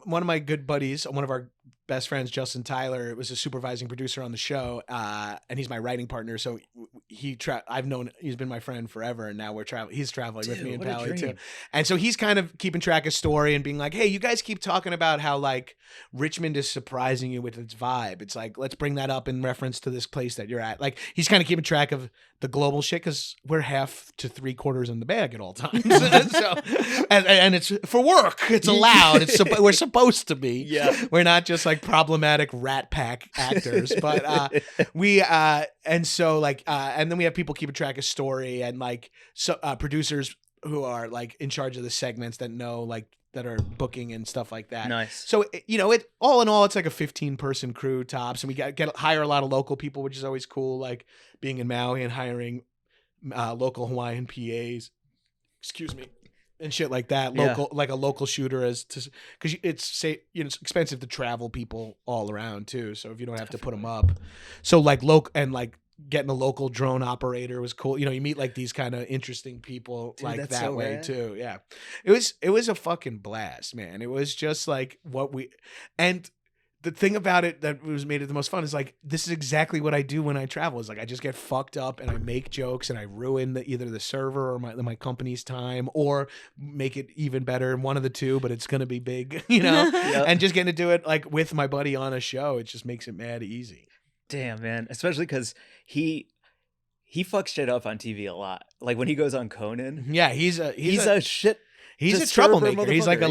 one of my good buddies, one of our best friends, Justin Tyler, was a supervising producer on the show, and he's my writing partner. So he's been my friend forever, and now he's traveling with me and Pally too. And so he's kind of keeping track of story and being like, hey, you guys keep talking about how like Richmond is surprising you with its vibe. It's like, let's bring that up in reference to this place that you're at. Like he's kind of keeping track of the global shit because we're half to 3/4 in the bag at all times. So, and it's for work. It's allowed. We're supposed to be. Yeah. We're not just like problematic Rat Pack actors, but and then we have people keeping track of story and like producers who are like in charge of the segments that know like that are booking and stuff like that. Nice. So it all in all, it's like a 15-person crew tops, and we hire a lot of local people, which is always cool. Like being in Maui and hiring local Hawaiian PAs. Excuse me. And shit like that, like a local shooter because it's expensive to travel people all around too. So if you don't have to put them up, so like getting a local drone operator was cool. You meet like these kind of interesting people. Dude, like that way rad. Too. Yeah, it was a fucking blast, man. It was just like and the thing about it that was made it the most fun is like, this is exactly what I do when I travel. Is like, I just get fucked up and I make jokes and I ruin either the server or my company's time, or make it even better. One of the two, but it's going to be big, Yep. And just getting to do it like with my buddy on a show, it just makes it mad easy. Damn, man. Especially because he fucks shit up on TV a lot. Like when he goes on Conan. Yeah, he's a shit. He's a troublemaker. He's like a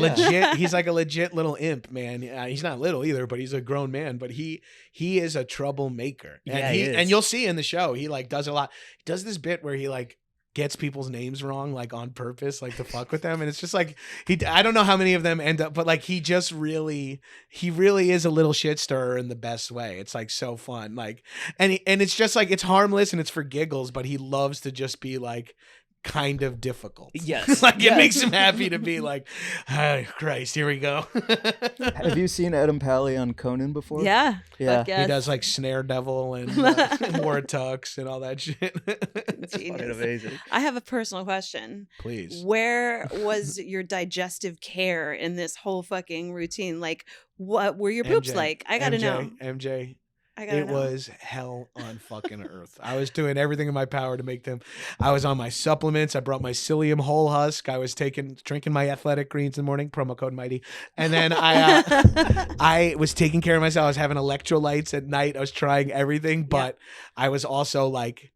legit little imp, man. He's not little either, but he's a grown man. But he is a troublemaker. And yeah, he is. And you'll see in the show, he like does a lot. He does this bit where he like gets people's names wrong, like on purpose, like to fuck with them. And it's just like I don't know how many of them end up, but like he really is a little shit stirrer in the best way. It's like so fun. Like and it's just like, it's harmless and it's for giggles, but he loves to just be like kind of difficult. Yes. Like it makes him happy to be like, oh, Christ, here we go. Have you seen Adam Pally on Conan before? Yeah. Yeah. Yes. He does like Snare Devil and War Tux and all that shit. It's fucking amazing. I have a personal question. Please. Where was your digestive care in this whole fucking routine? Like, what were your poops like? I gotta know. MJ. It was hell on fucking earth. I was doing everything in my power to make them. I was on my supplements. I brought my psyllium whole husk. I was drinking my athletic greens in the morning, promo code Mighty. And then I was taking care of myself. I was having electrolytes at night. I was trying everything, but I was also like,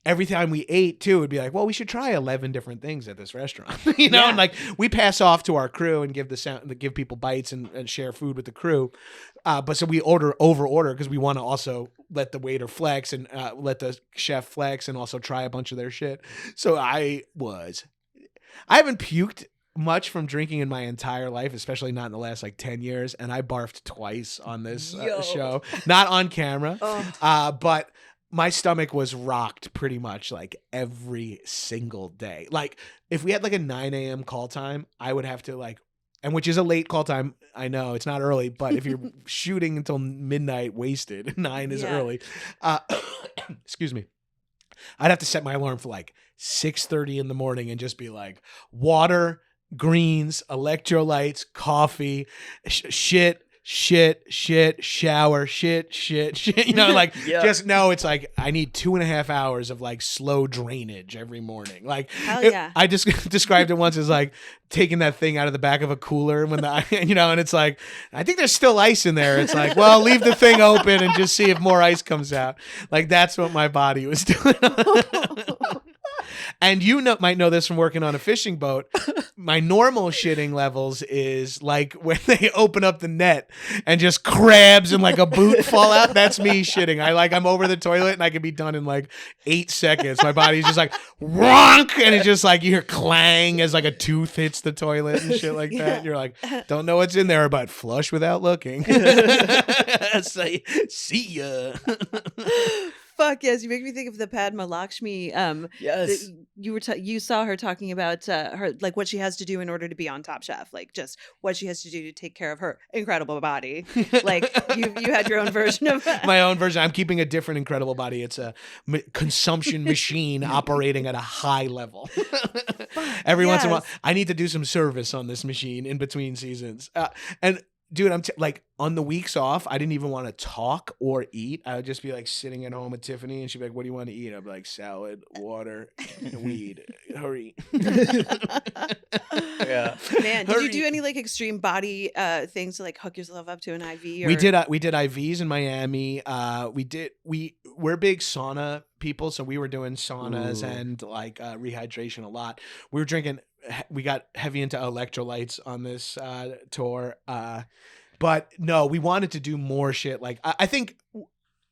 every time we ate too, it'd be like, well, we should try 11 different things at this restaurant, you know? And like we pass off to our crew and give people bites and share food with the crew. But so we over order because we want to also let the waiter flex and let the chef flex and also try a bunch of their shit. So I haven't puked much from drinking in my entire life, especially not in the last like 10 years. And I barfed twice on this show, not on camera, but my stomach was rocked pretty much like every single day. Like if we had like a 9 a.m. call time, I would have to like, and which is a late call time. I know it's not early, but if you're shooting until midnight wasted, 9 is early. Excuse me. I'd have to set my alarm for like 6:30 in the morning and just be like water, greens, electrolytes, coffee, shit, shower, shit. You know, like just know it's like I need 2.5 hours of like slow drainage every morning. Like I just described it once as like taking that thing out of the back of a cooler when and it's like, I think there's still ice in there. It's like, well, leave the thing open and just see if more ice comes out. Like that's what my body was doing. And might know this from working on a fishing boat. My normal shitting levels is like when they open up the net and just crabs and like a boot fall out. That's me shitting. I'm over the toilet and I can be done in like 8 seconds. My body's just like ronk, and it's just like you hear clang as like a tooth hits the toilet and shit like that. And you're like, don't know what's in there, but flush without looking. Say, see ya. Fuck yes, you make me think of the Padma Lakshmi. Yes, you saw her talking about her like what she has to do in order to be on Top Chef, like just what she has to do to take care of her incredible body. Like you had your own version of that. My own version. I'm keeping a different incredible body. It's a consumption machine operating at a high level. Every once in a while, I need to do some service on this machine in between seasons, and. Dude, I'm like on the weeks off, I didn't even want to talk or eat. I would just be like sitting at home with Tiffany and she'd be like, what do you want to eat? I'd be like, salad, water, weed. Hurry. Yeah. Man, did you do any like extreme body things to like hook yourself up to an IV? Or? We did IVs in Miami. We're big sauna people, so we were doing saunas and like rehydration a lot. We got heavy into electrolytes on this tour. But no, we wanted to do more shit. Like I think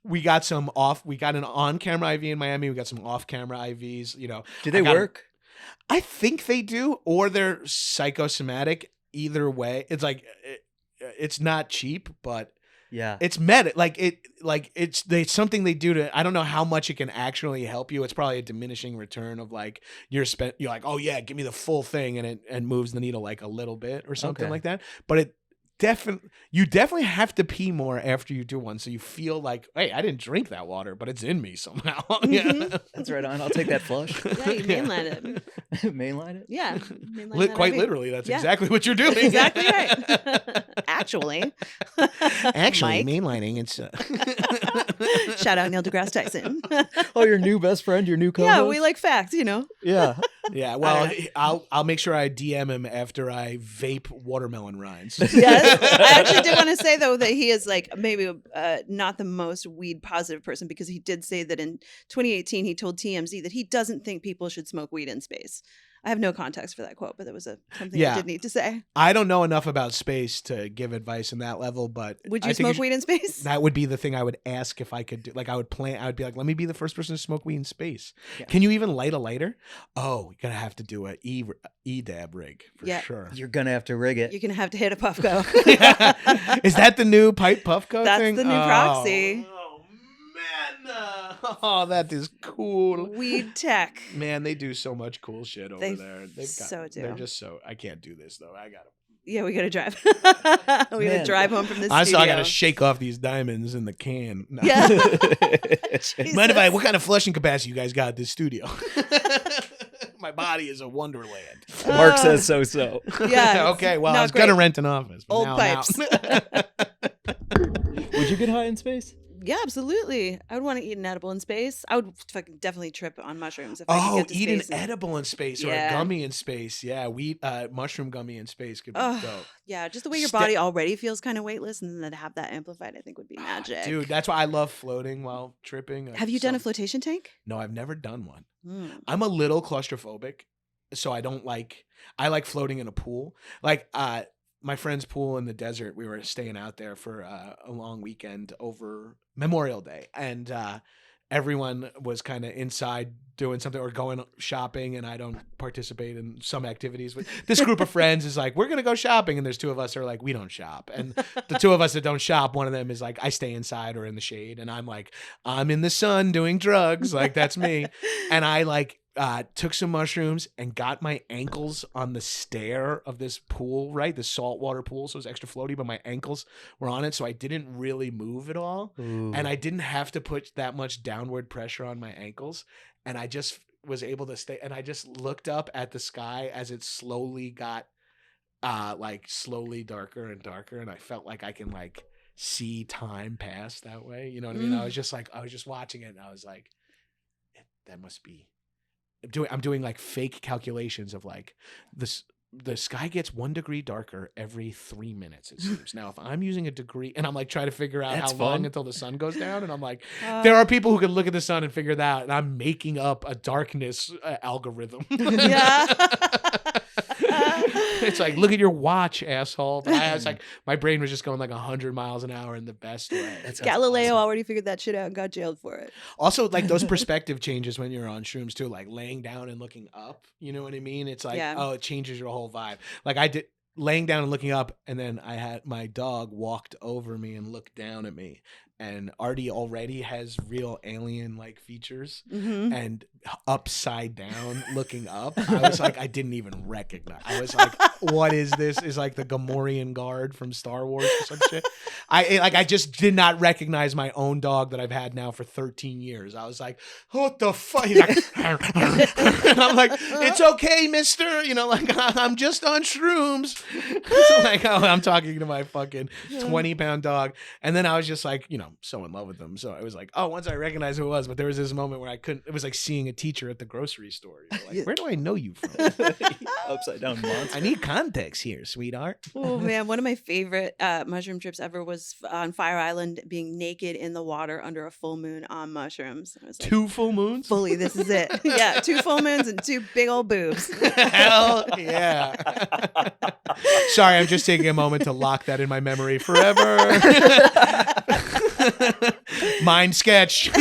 we got an on-camera IV in Miami. We got some off-camera IVs, you know. Do they work? I think they do, or they're psychosomatic. Either way, it's like, it's not cheap, but yeah, it's it's something they do to, I don't know how much it can actually help you. It's probably a diminishing return of like you're like, oh yeah, give me the full thing, and it moves the needle like a little bit or something like that. But you definitely have to pee more after you do one, so you feel like, hey, I didn't drink that water, but it's in me somehow. Yeah, that's right on. I'll take that flush. Yeah, you mainline it. Mainline it? Yeah, quite literally. That's exactly what you're doing. Exactly right. Actually, mainlining. It's shout out Neil deGrasse Tyson. Oh, your new best friend, your new co-host. Yeah, we like facts, you know. Yeah. Yeah, well, I'll make sure I DM him after I vape watermelon rinds. Yes, I actually did want to say though that he is like maybe not the most weed positive person, because he did say that in 2018 he told TMZ that he doesn't think people should smoke weed in space. I have no context for that quote, but that was something I did need to say. I don't know enough about space to give advice in that level, but would you smoke weed in space? That would be the thing I would ask if I could do. Like I would be like, let me be the first person to smoke weed in space. Yeah. Can you even light a lighter? Oh, you're gonna have to do a EDAB rig for sure. You're gonna have to rig it. You're gonna have to hit a Puffco. Is that the new pipe Puffco thing? That's the new proxy. Oh, that is cool. Weed tech. Man, they do so much cool shit over there. They're just so. I can't do this though. I gotta. Yeah, we gotta drive. We gotta drive home from this. I gotta shake off these diamonds in the can. No. Yeah. Mind if what kind of flushing capacity you guys got at this studio? My body is a wonderland. Mark says so. Yeah. Okay. Well, I was gonna rent an office. Old pipes. Would you get high in space? Yeah, absolutely. I would want to eat an edible in space. I would fucking definitely trip on mushrooms if I could get to Eat an space. edible in space or a gummy in space. Yeah, mushroom gummy in space could be dope. Yeah, just the way your body already feels kind of weightless, and then to have that amplified, I think would be magic. Dude, that's why I love floating while tripping. Have you done a flotation tank? No, I've never done one. I'm a little claustrophobic, so I like floating in a pool. Like my friend's pool in the desert, we were staying out there for a long weekend over Memorial Day, and everyone was kind of inside doing something or going shopping, and I don't participate in some activities. But this group of friends is like, we're going to go shopping, and there's two of us who are like, we don't shop. And the two of us that don't shop, one of them is like, I stay inside or in the shade, and I'm like, I'm in the sun doing drugs. Like, that's me. And I took some mushrooms and got my ankles on the stair of this pool, right? The saltwater pool. So it was extra floaty, but my ankles were on it. So I didn't really move at all. Ooh. And I didn't have to put that much downward pressure on my ankles. And I just was able to stay. And I just looked up at the sky as it slowly got slowly darker and darker. And I felt like I can see time pass that way. You know what I mean? I was just watching it, and I was like, that must be. I'm doing fake calculations of the sky gets 1 degree darker every 3 minutes, it seems. Now, if I'm using a degree, and I'm trying to figure out how long until the sun goes down, and I'm like, there are people who can look at the sun and figure that out, and I'm making up a darkness algorithm. Yeah. It's like, look at your watch, asshole. But I was like, my brain was just going 100 miles an hour in the best way. Galileo already figured that shit out and got jailed for it. Also, those perspective changes when you're on shrooms too, laying down and looking up. You know what I mean? It's it changes your whole vibe. I did laying down and looking up, and then I had my dog walked over me and looked down at me. And Artie already has real alien-like features, and upside down looking up, I was like, I didn't even recognize. I was like, what is this? Is the Gamorrean guard from Star Wars or some shit? I just did not recognize my own dog that I've had now for 13 years. I was like, what the fuck? He's like, and I'm like, it's okay, mister. I'm just on shrooms. I'm talking to my fucking 20-pound dog. And then I was just so in love with them. So I was like, once I recognized who it was, but there was this moment where I couldn't. It was like seeing a teacher at the grocery store. Where do I know you from? Upside down monster. I need context here, sweetheart. Oh man, one of my favorite mushroom trips ever was on Fire Island, being naked in the water under a full moon on mushrooms. I was 2 full moons? Fully, this is it. Yeah, 2 full moons and 2 big old boobs. Hell yeah. Sorry, I'm just taking a moment to lock that in my memory forever. Mind sketch.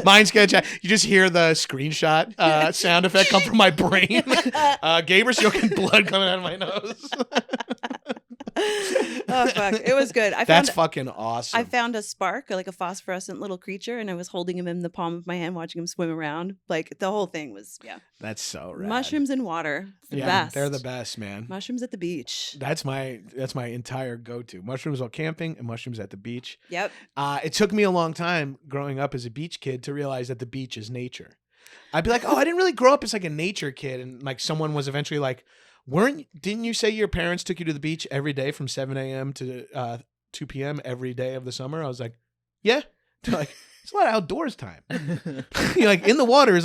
Mind sketch. You just hear the screenshot sound effect come from my brain. Gabrus joking, blood coming out of my nose. Oh fuck, it was good. That's fucking awesome. I found a spark, a phosphorescent little creature, and I was holding him in the palm of my hand, watching him swim around. The whole thing was, That's so rad. Mushrooms in water, the best. They're the best, man. Mushrooms at the beach. That's my entire go-to. Mushrooms while camping and mushrooms at the beach. Yep. It took me a long time growing up as a beach kid to realize that the beach is nature. I'd be like, I didn't really grow up as a nature kid, and someone was eventually like, didn't you say your parents took you to the beach every day from 7 a.m. to 2 p.m. every day of the summer? I was like, yeah. They're like, it's a lot of outdoors time. In the water is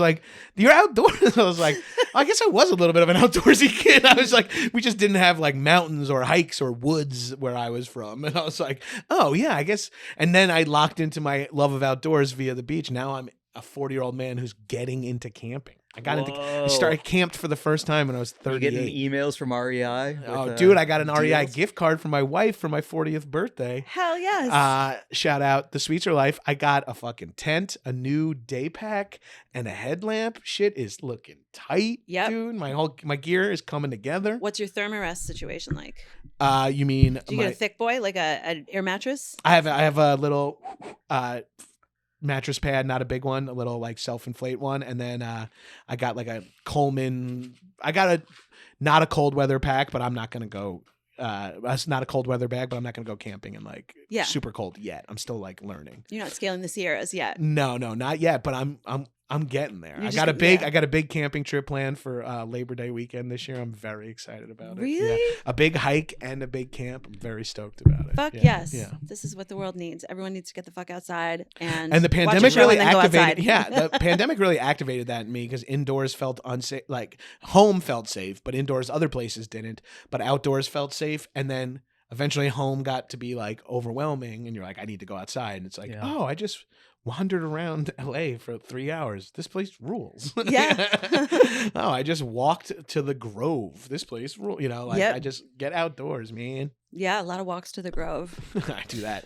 you're outdoors. I was like, I guess I was a little bit of an outdoorsy kid. I was like, we just didn't have mountains or hikes or woods where I was from. And I was like, oh yeah, I guess. And then I locked into my love of outdoors via the beach. Now I'm a 40-year-old man who's getting into camping. I camped for the first time when I was 38. You getting emails from REI? Dude, I got an REI gift card from my wife for my 40th birthday. Hell yes. Shout out The Sweets Are Life. I got a fucking tent, a new day pack, and a headlamp. Shit is looking tight, dude. My gear is coming together. What's your thermarest situation like? You mean? Do you get a thick boy, an air mattress? I have a little mattress pad, not a big one, a little self-inflate one, and then I got a Coleman. I got not a cold weather pack, but I'm not gonna go. That's not a cold weather bag, but I'm not gonna go camping in super cold yet. I'm still learning. You're not scaling the Sierras yet. No, not yet. But I'm I'm getting there. You I just got a got- big yeah. I got a big camping trip planned for Labor Day weekend this year. I'm very excited about it. Really? Yeah. A big hike and a big camp. I'm very stoked about it. Fuck Yeah. yes. Yeah. This is what the world needs. Everyone needs to get the fuck outside and And the watch a pandemic show really and then go activated. outside. Yeah, the pandemic really activated that in me because indoors felt unsafe. Like home felt safe, but indoors other places didn't. But outdoors felt safe, and then eventually home got to be like overwhelming, and you're like, I need to go outside, and it's like, Yeah. oh, I just wandered around LA for 3 hours. This place rules. Yeah. Oh, I just walked to the Grove. This place rules. You know, like Yep. I just get outdoors, man. Yeah, a lot of walks to the Grove. I do that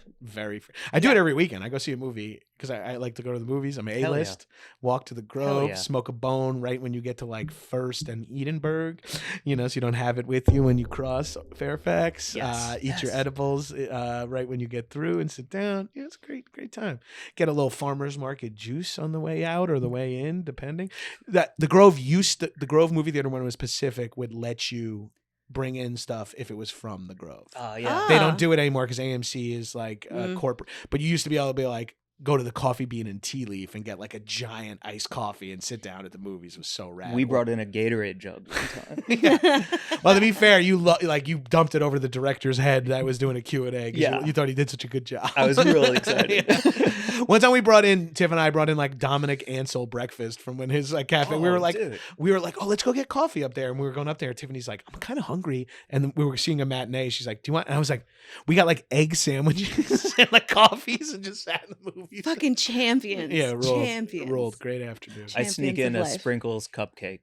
I do it every weekend. I go see a movie because I like to go to the movies. I'm yeah. A-list. Walk to the Grove, yeah. smoke a bone right when you get to like First and Edinburgh, you know, so you don't have it with you when you cross Fairfax. Yes, Eat your yes. edibles right when you get through and sit down. Yeah, it's a great time. Get a little farmer's market juice on the way out or the way in, depending. That the Grove the Grove movie theater when it was Pacific would let you bring in stuff if it was from the Grove. Yeah. They Ah. don't do it anymore because AMC is like Mm. corporate. But you used to be able to be like, go to the Coffee Bean and Tea Leaf and get like a giant iced coffee and sit down at the movies. It was so rad. We brought in a Gatorade jug one time. Yeah. Well, to be fair, you you dumped it over the director's head that was doing a Q&A because Yeah. you thought he did such a good job. I was really excited. Yeah. One time Tiff and I brought in like Dominic Ansel breakfast from when his like cafe. we Oh, were like, dude. oh, let's go get coffee up there. And we were going up there. Tiffany's like, I'm kind of hungry. And then we were seeing a matinee. She's like, do you want? And I was like, we got like egg sandwiches and like coffees and just sat in the movie. Fucking champions. Yeah, rolled. Champions. Rolled. Great afternoon. I sneak Champions in of a life. Sprinkles cupcake,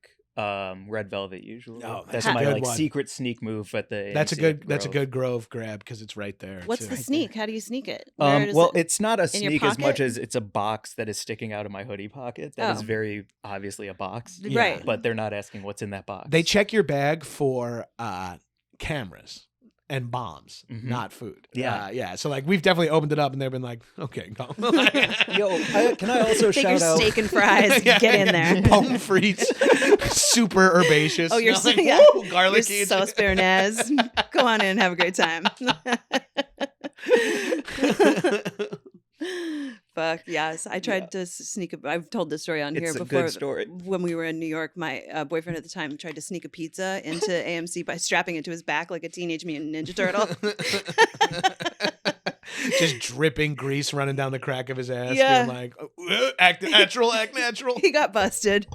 red velvet usually. Oh, that's that's a my good like one. secret sneak move at the. That's a AMC good. at That's a Grove. good Grove grab because it's right there. What's too. the sneak? How do you sneak it? Where does Well, it- it's not a in your sneak as much pocket? as it's a box that is sticking out of my hoodie pocket. That is Oh. very obviously a box. Yeah. right. But they're not asking what's in that box. They check your bag for cameras and bombs, Mhm. not food. Yeah. yeah. So like we've definitely opened it up and they've been like, okay, go. Yo, can I also Take your shout out? steak and fries. Yeah, Get in yeah. there. Pommes frites, super herbaceous. Oh, you're Like, so- yeah. woo, garlicky. Your sauce béarnaise. Go on in and have a great time. Fuck yes, I tried to sneak a. I've told this story on here It's a before. good story. When we were in New York, my boyfriend at the time tried to sneak a pizza into AMC by strapping it to his back like a Teenage Mutant Ninja Turtle. Just dripping grease running down the crack of his ass. Yeah. Being like, act natural, act natural. He got busted.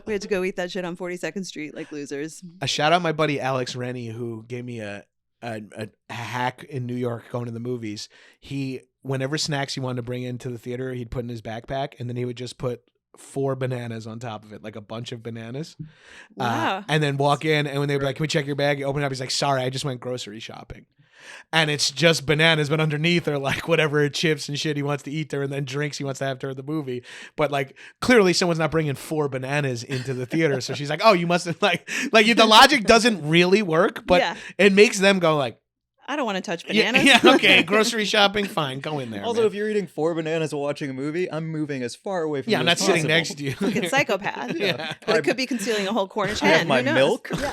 We had to go eat that shit on 42nd Street like losers. I shout out my buddy Alex Rennie who gave me a hack in New York going to the movies. Whenever snacks he wanted to bring into the theater, he'd put in his backpack and then he would just put 4 bananas on top of it, like a bunch of bananas. Wow. And then walk in and when they'd be like, can we check your bag? You open it up. He's like, sorry, I just went grocery shopping. And it's just bananas, but underneath are like whatever chips and shit he wants to eat there and then drinks he wants to have during the movie. But like clearly someone's not bringing 4 bananas into the theater. So she's like, oh, you must have like the logic doesn't really work, but Yeah. it makes them go like, I don't want to touch yeah, bananas. yeah, okay, grocery shopping, fine, go in there. Also, man. if you're eating 4 bananas while watching a movie, I'm moving as far away from yeah, you I'm not as sitting possible. next to you. Fucking psychopath. Yeah. But it could be concealing a whole Cornish I have hen. my Who knows? milk. Yeah.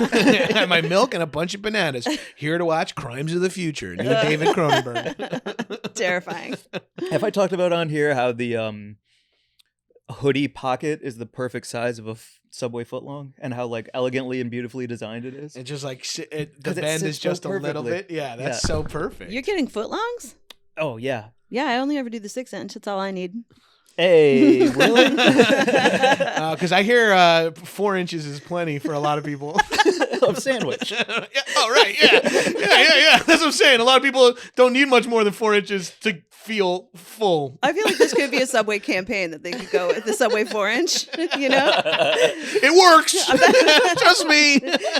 I have my milk and a bunch of bananas. Here to watch Crimes of the Future. New David Cronenberg. Terrifying. Have I talked about on here how the hoodie pocket is the perfect size of a Subway footlong and how like elegantly and beautifully designed it is? It just like the 'Cause it bend sits is just so a little perfectly. bit. Yeah, that's Yeah. so perfect. You're getting footlongs? Oh, yeah. Yeah, I only ever do the 6-inch. That's all I need. Hey, really? Because I hear 4 inches is plenty for a lot of people. Of sandwich. Yeah. Oh, right. Yeah. Yeah. That's what I'm saying. A lot of people don't need much more than 4 inches to feel full. I feel like this could be a Subway campaign that they could go with the Subway 4-inch, you know? It works. Trust me.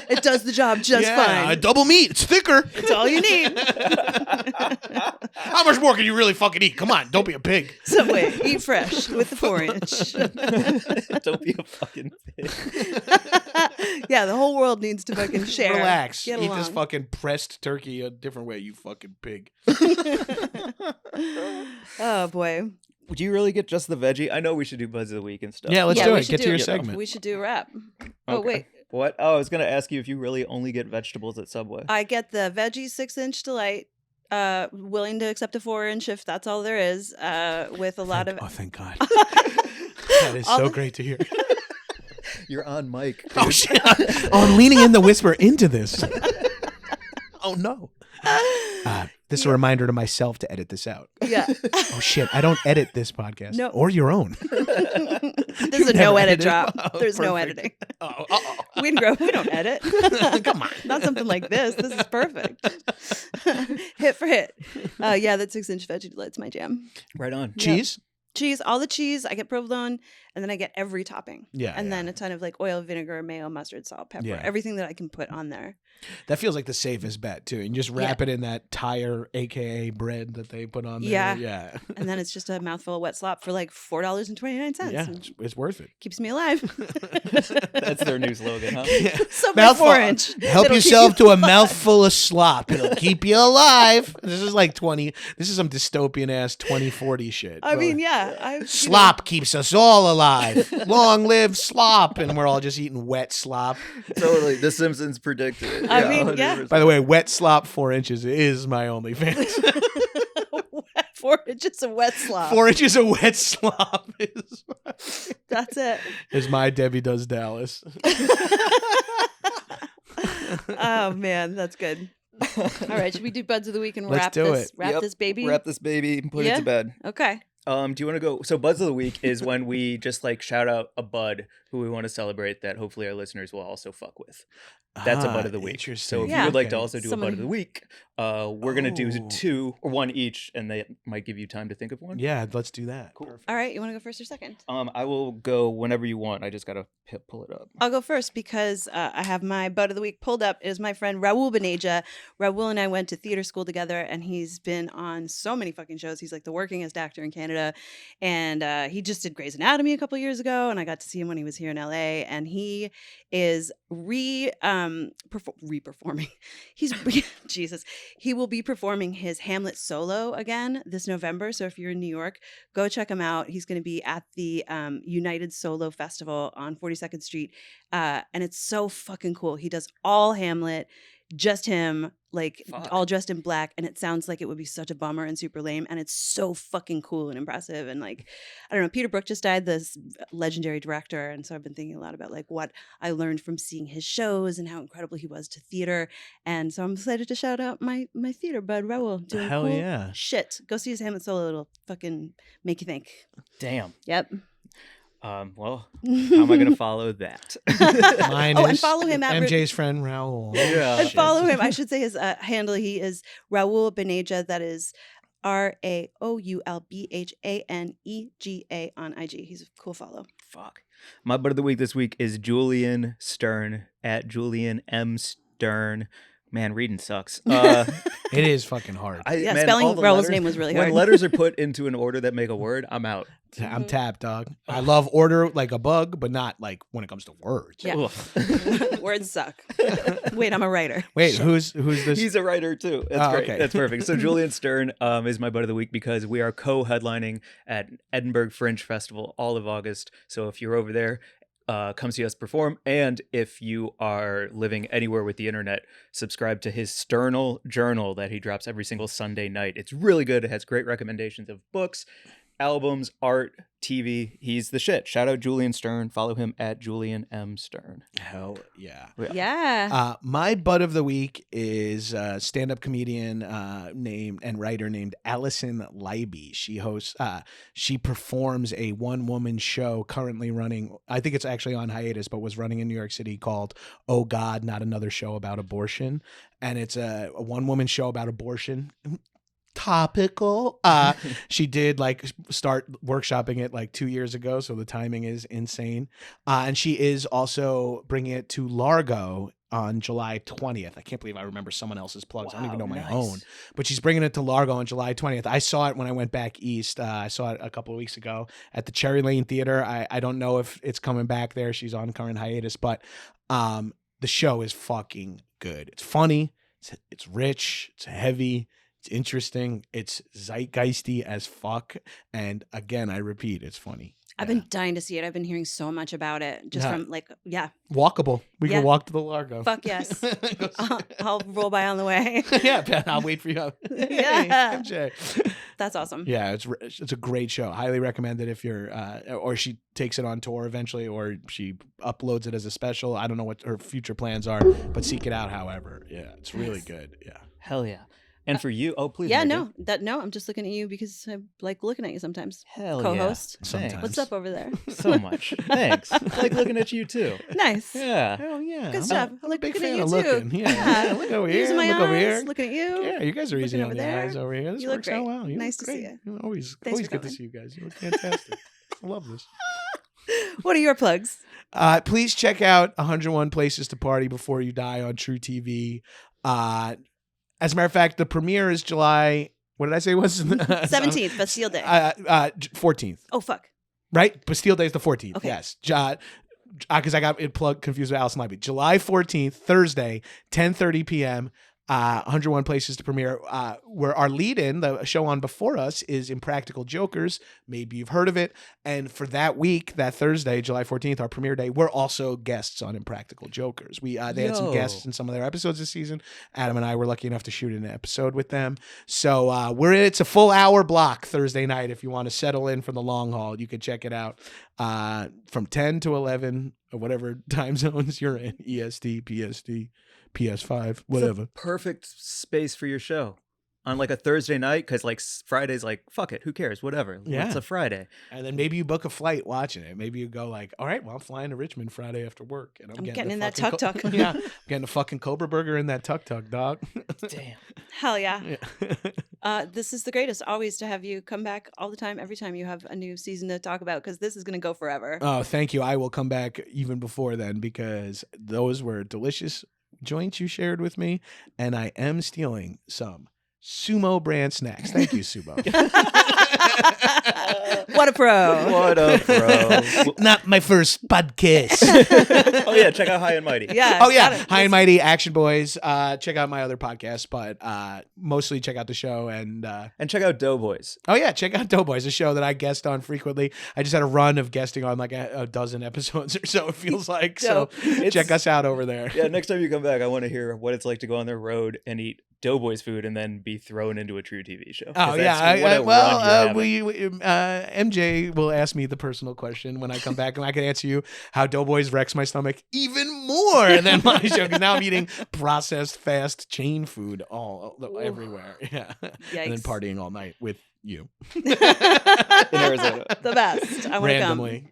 It does the job just fine. Double meat. It's thicker. It's all you need. How much more can you really fucking eat? Come on. Don't be a pig. Subway, eat fresh with the 4-inch. Don't be a fucking pig. Yeah, the whole world needs to fucking share. Relax. Get Eat along. this fucking pressed turkey a different way, you fucking pig. Oh, boy. Would you really get just the veggie? I know we should do Buzz of the Week and stuff. Yeah, let's Yeah, do we it. should Get do to your it. segment. We should do a wrap. Oh, Okay. wait. What? Oh, I was going to ask you if you really only get vegetables at Subway. I get the veggie 6-inch delight. Willing to accept a 4-inch if that's all there is. With a lot of Oh, thank God. That is All so the- great to hear. You're on mic. Oh shit! I'm leaning in the whisper into this. Oh no! This is a reminder to myself to edit this out. Yeah. Oh shit! I don't edit this podcast No. or your own. This is a You've no never edit edited? drop. Oh, There's no perfect. editing. Oh, We don't edit. Come on. Not something like this. This is perfect. Hit for hit. Yeah, that 6-inch veggie delight's my jam. Right on. Cheese? Cheese, all the cheese. I get provolone, and then I get every topping. Yeah. And yeah. then a ton of like oil, vinegar, mayo, mustard, salt, pepper, Yeah. everything that I can put on there. That feels like the safest bet too. And just wrap it in that tire, aka bread that they put on there. Yeah. Yeah. And then it's just a mouthful of wet slop for like $4.29. Yeah. And It's worth it. keeps me alive. That's their new slogan, huh? Yeah. Subway Mouthful- 4-inch. Help It'll keep yourself you to a mouthful of slop. It'll keep you alive. This is like this is some dystopian ass 2040 shit. I mean, yeah. Slop keeps us all alive. Long live slop. And we're all just eating wet slop. Totally. The Simpsons predicted it. I mean, yeah. 100%. By the way, wet slop 4 inches is my OnlyFans. 4 inches of wet slop. 4 inches of wet slop That's it. is my Debbie Does Dallas. Oh man, that's good. All right, should we do buds of the week and Let's wrap do this? it. Wrap Yep. this baby. Wrap this baby and put it Yeah? to bed. Okay. Do you want to go? So Buds of the Week is when we just like shout out a bud who we want to celebrate that hopefully our listeners will also fuck with. That's a Bud of the Week. Interesting. So if Yeah. you would like to Okay. also do Someone a Bud of the who- Week, we're going to do Oh. 2 or 1 each, and they might give you time to think of one. Yeah, let's do that. Cool. All right, you want to go first or second? I will go whenever you want. I just got to pull it up. I'll go first because I have my bud of the week pulled up. It is my friend Raul Beneja. Raul and I went to theater school together, and he's been on so many fucking shows. He's like the workingest actor in Canada, and he just did Grey's Anatomy a couple years ago, and I got to see him when he was here in LA. And he is re-performing. Jesus. He will be performing his Hamlet solo again this November. So if you're in New York, go check him out. He's going to be at the United Solo Festival on 42nd Street. And it's so fucking cool. He does all Hamlet, just him, like Fuck. all dressed in black. And it sounds like it would be such a bummer and super lame. And it's so fucking cool and impressive. And like, I don't know, Peter Brook just died, this legendary director. And so I've been thinking a lot about like what I learned from seeing his shows and how incredible he was to theater. And so I'm excited to shout out my theater bud, Raul, doing Hell cool yeah. shit. Go see his Hamlet solo. It'll fucking make you think. Damn. Yep. Well, how am I going to follow that? Mine Oh, is and follow him at MJ's friend Raul. Yeah. and shit. follow him. I should say his handle. He is Raul Beneja. That is RAOULBHANEGA on IG. He's a cool follow. Fuck. My Bud of the Week this week is Julian Stern at Julian M. Stern. Man, reading sucks. It is fucking hard. Yeah, spelling all the Raul's letters- name was really when hard. letters are put into an order that make a word, I'm out. I'm tapped, dog. I love order like a bug, but not like when it comes to words. Yeah. Ugh. Words suck. Wait, I'm a writer. Wait, who's this? He's a writer too. That's Oh, great. okay. That's perfect. So Julian Stern is my Bud of the Week because we are co-headlining at Edinburgh Fringe Festival all of August. So if you're over there, come see us perform. And if you are living anywhere with the internet, subscribe to his Sternal Journal that he drops every single Sunday night. It's really good. It has great recommendations of books, albums, art, TV. He's the shit. Shout out Julian Stern. Follow him at Julian M. Stern. Hell yeah. Yeah. My Bud of the Week is a stand-up comedian named and writer named Allison Leiby. She hosts, she performs a one-woman show currently running. I think it's actually on hiatus, but was running in New York City called "Oh God, Not Another Show About Abortion," and it's a one-woman show about abortion. Topical. She did like start workshopping it like 2 years ago, so the timing is insane. And she is also bringing it to Largo on July 20th. I can't believe I remember someone else's plugs. I don't even know my own. But she's bringing it to Largo on July 20th. I saw it when I went back east. I saw it a couple of weeks ago at the Cherry Lane Theater. I don't know if it's coming back there. She's on current hiatus, but the show is fucking good. It's funny. It's rich. It's heavy. It's interesting. It's zeitgeisty as fuck. And again, I repeat, it's funny. I've been dying to see it. I've been hearing so much about it. Just Yeah. from like, yeah, Walkable. We Yeah. can walk to the Largo. fuck yes. I'll roll by on the way. Yeah, Ben, I'll wait for you. Yeah. Hey, MJ. That's awesome. Yeah, it's a great show. Highly recommend it if you're, or she takes it on tour eventually, or she uploads it as a special. I don't know what her future plans are, but seek it out. However, yeah, it's really good. Yeah. Hell yeah. And for you, please. Yeah, Megan. no, I'm just looking at you because I like looking at you sometimes. Hell Co-host. yeah. Sometimes. Thanks. What's up over there? So much. Thanks. I like looking at you too. Nice. Yeah. Hell yeah. Good stuff. I I'm like a big looking fan at of you looking. too. Yeah. Look over here. Using my Look over eyes, here. looking at you. Yeah, you guys are easy Looking on over the there. eyes over here. This You look works out great. well. You Nice look to see great. you. Always Thanks good for to coming. see you guys. You look fantastic. I love this. What are your plugs? Please check out 101 Places to Party Before You Die on truTV. As a matter of fact, the premiere is July. What did I say it was? 17th, Bastille Day. 14th. Oh, fuck. Right? Bastille Day is the 14th. Okay. Yes. Because I got it confused with Allison Libby. July 14th, Thursday, 10:30 p.m. 101 Places to Premiere. Where our lead-in, the show on before us, is Impractical Jokers. Maybe you've heard of it. And for that week, that Thursday, July 14th, our premiere day, we're also guests on Impractical Jokers. They had some guests in some of their episodes this season. Adam and I were lucky enough to shoot an episode with them. So it's a full hour block Thursday night. If you want to settle in for the long haul, you can check it out from 10 to 11, or whatever time zones you're in, EST, PST. PS5, whatever. It's a perfect space for your show on like a Thursday night, because like Friday's like, fuck it, who cares, whatever. Yeah. It's a Friday. And then maybe you book a flight watching it. Maybe you go like, all right, well, I'm flying to Richmond Friday after work, and I'm getting in the that fucking Tuk Tuk. yeah, I'm getting a fucking Cobra burger in that Tuk Tuk, dog. Damn. Hell yeah. Yeah. This is the greatest. Always to have you come back all the time, every time you have a new season to talk about, because this is going to go forever. Oh, thank you. I will come back even before then, because those were delicious joints you shared with me, and I am stealing some TSUMo brand snacks. Thank you, Sumo. What a pro. What a pro. Not my first podcast. Oh yeah, check out High and Mighty. Yeah. Oh yeah, got it. High and Mighty, Action Boys. Check out my other podcasts, but mostly check out the show and check out Doughboys. oh yeah, check out Doughboys, a show that I guest on frequently. I just had a run of guesting on like a dozen episodes or so. It feels like so. Check us out over there. Yeah, next time you come back, I want to hear what it's like to go on the road and eat Doughboys food and then be thrown into a truTV show. Oh yeah, MJ will ask me the personal question when I come back, and I can answer you how Doughboys wrecks my stomach even more than my show, because now I'm eating processed, fast chain food everywhere. Yeah, and then Yikes. partying all night with you In Arizona. The best. I want to come. randomly.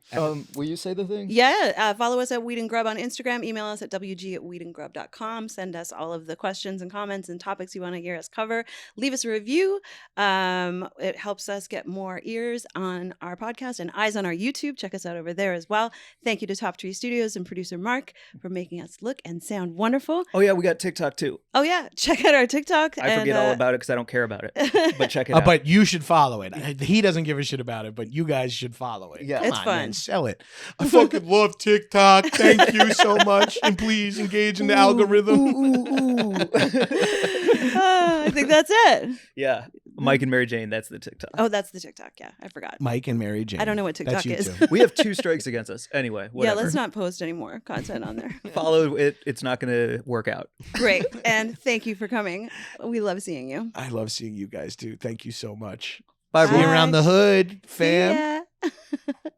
Will you say the thing? Yeah, follow us at Weed and Grub on Instagram. Email us at wg@weedandgrub.com. Send us all of the questions and comments and topics you want to hear us cover. Leave us a review. It helps us get more ears on our podcast and eyes on our YouTube. Check us out over there as well. Thank you to Top Tree Studios and producer Mark for making us look and sound wonderful. Oh yeah, we got TikTok too. Oh yeah, check out our TikTok. I forget all about it because I don't care about it. But check it out. But you should follow it. He doesn't give a shit about it, but you guys should follow it. Yeah. Come It's on, fun. man, sell it. I fucking love TikTok. Thank you so much, and please engage in the algorithm. I think that's it. Yeah, Mike and Mary Jane. That's the TikTok. Oh, that's the TikTok. Yeah, I forgot. Mike and Mary Jane. I don't know what That's TikTok you is. two. We have 2 strikes against us. Anyway, whatever. Yeah, let's not post any more content on there. Follow it. It's not going to work out. Great. And thank you for coming. We love seeing you. I love seeing you guys too. Thank you so much. Bye, See you everyone. around the hood, fam. Yeah.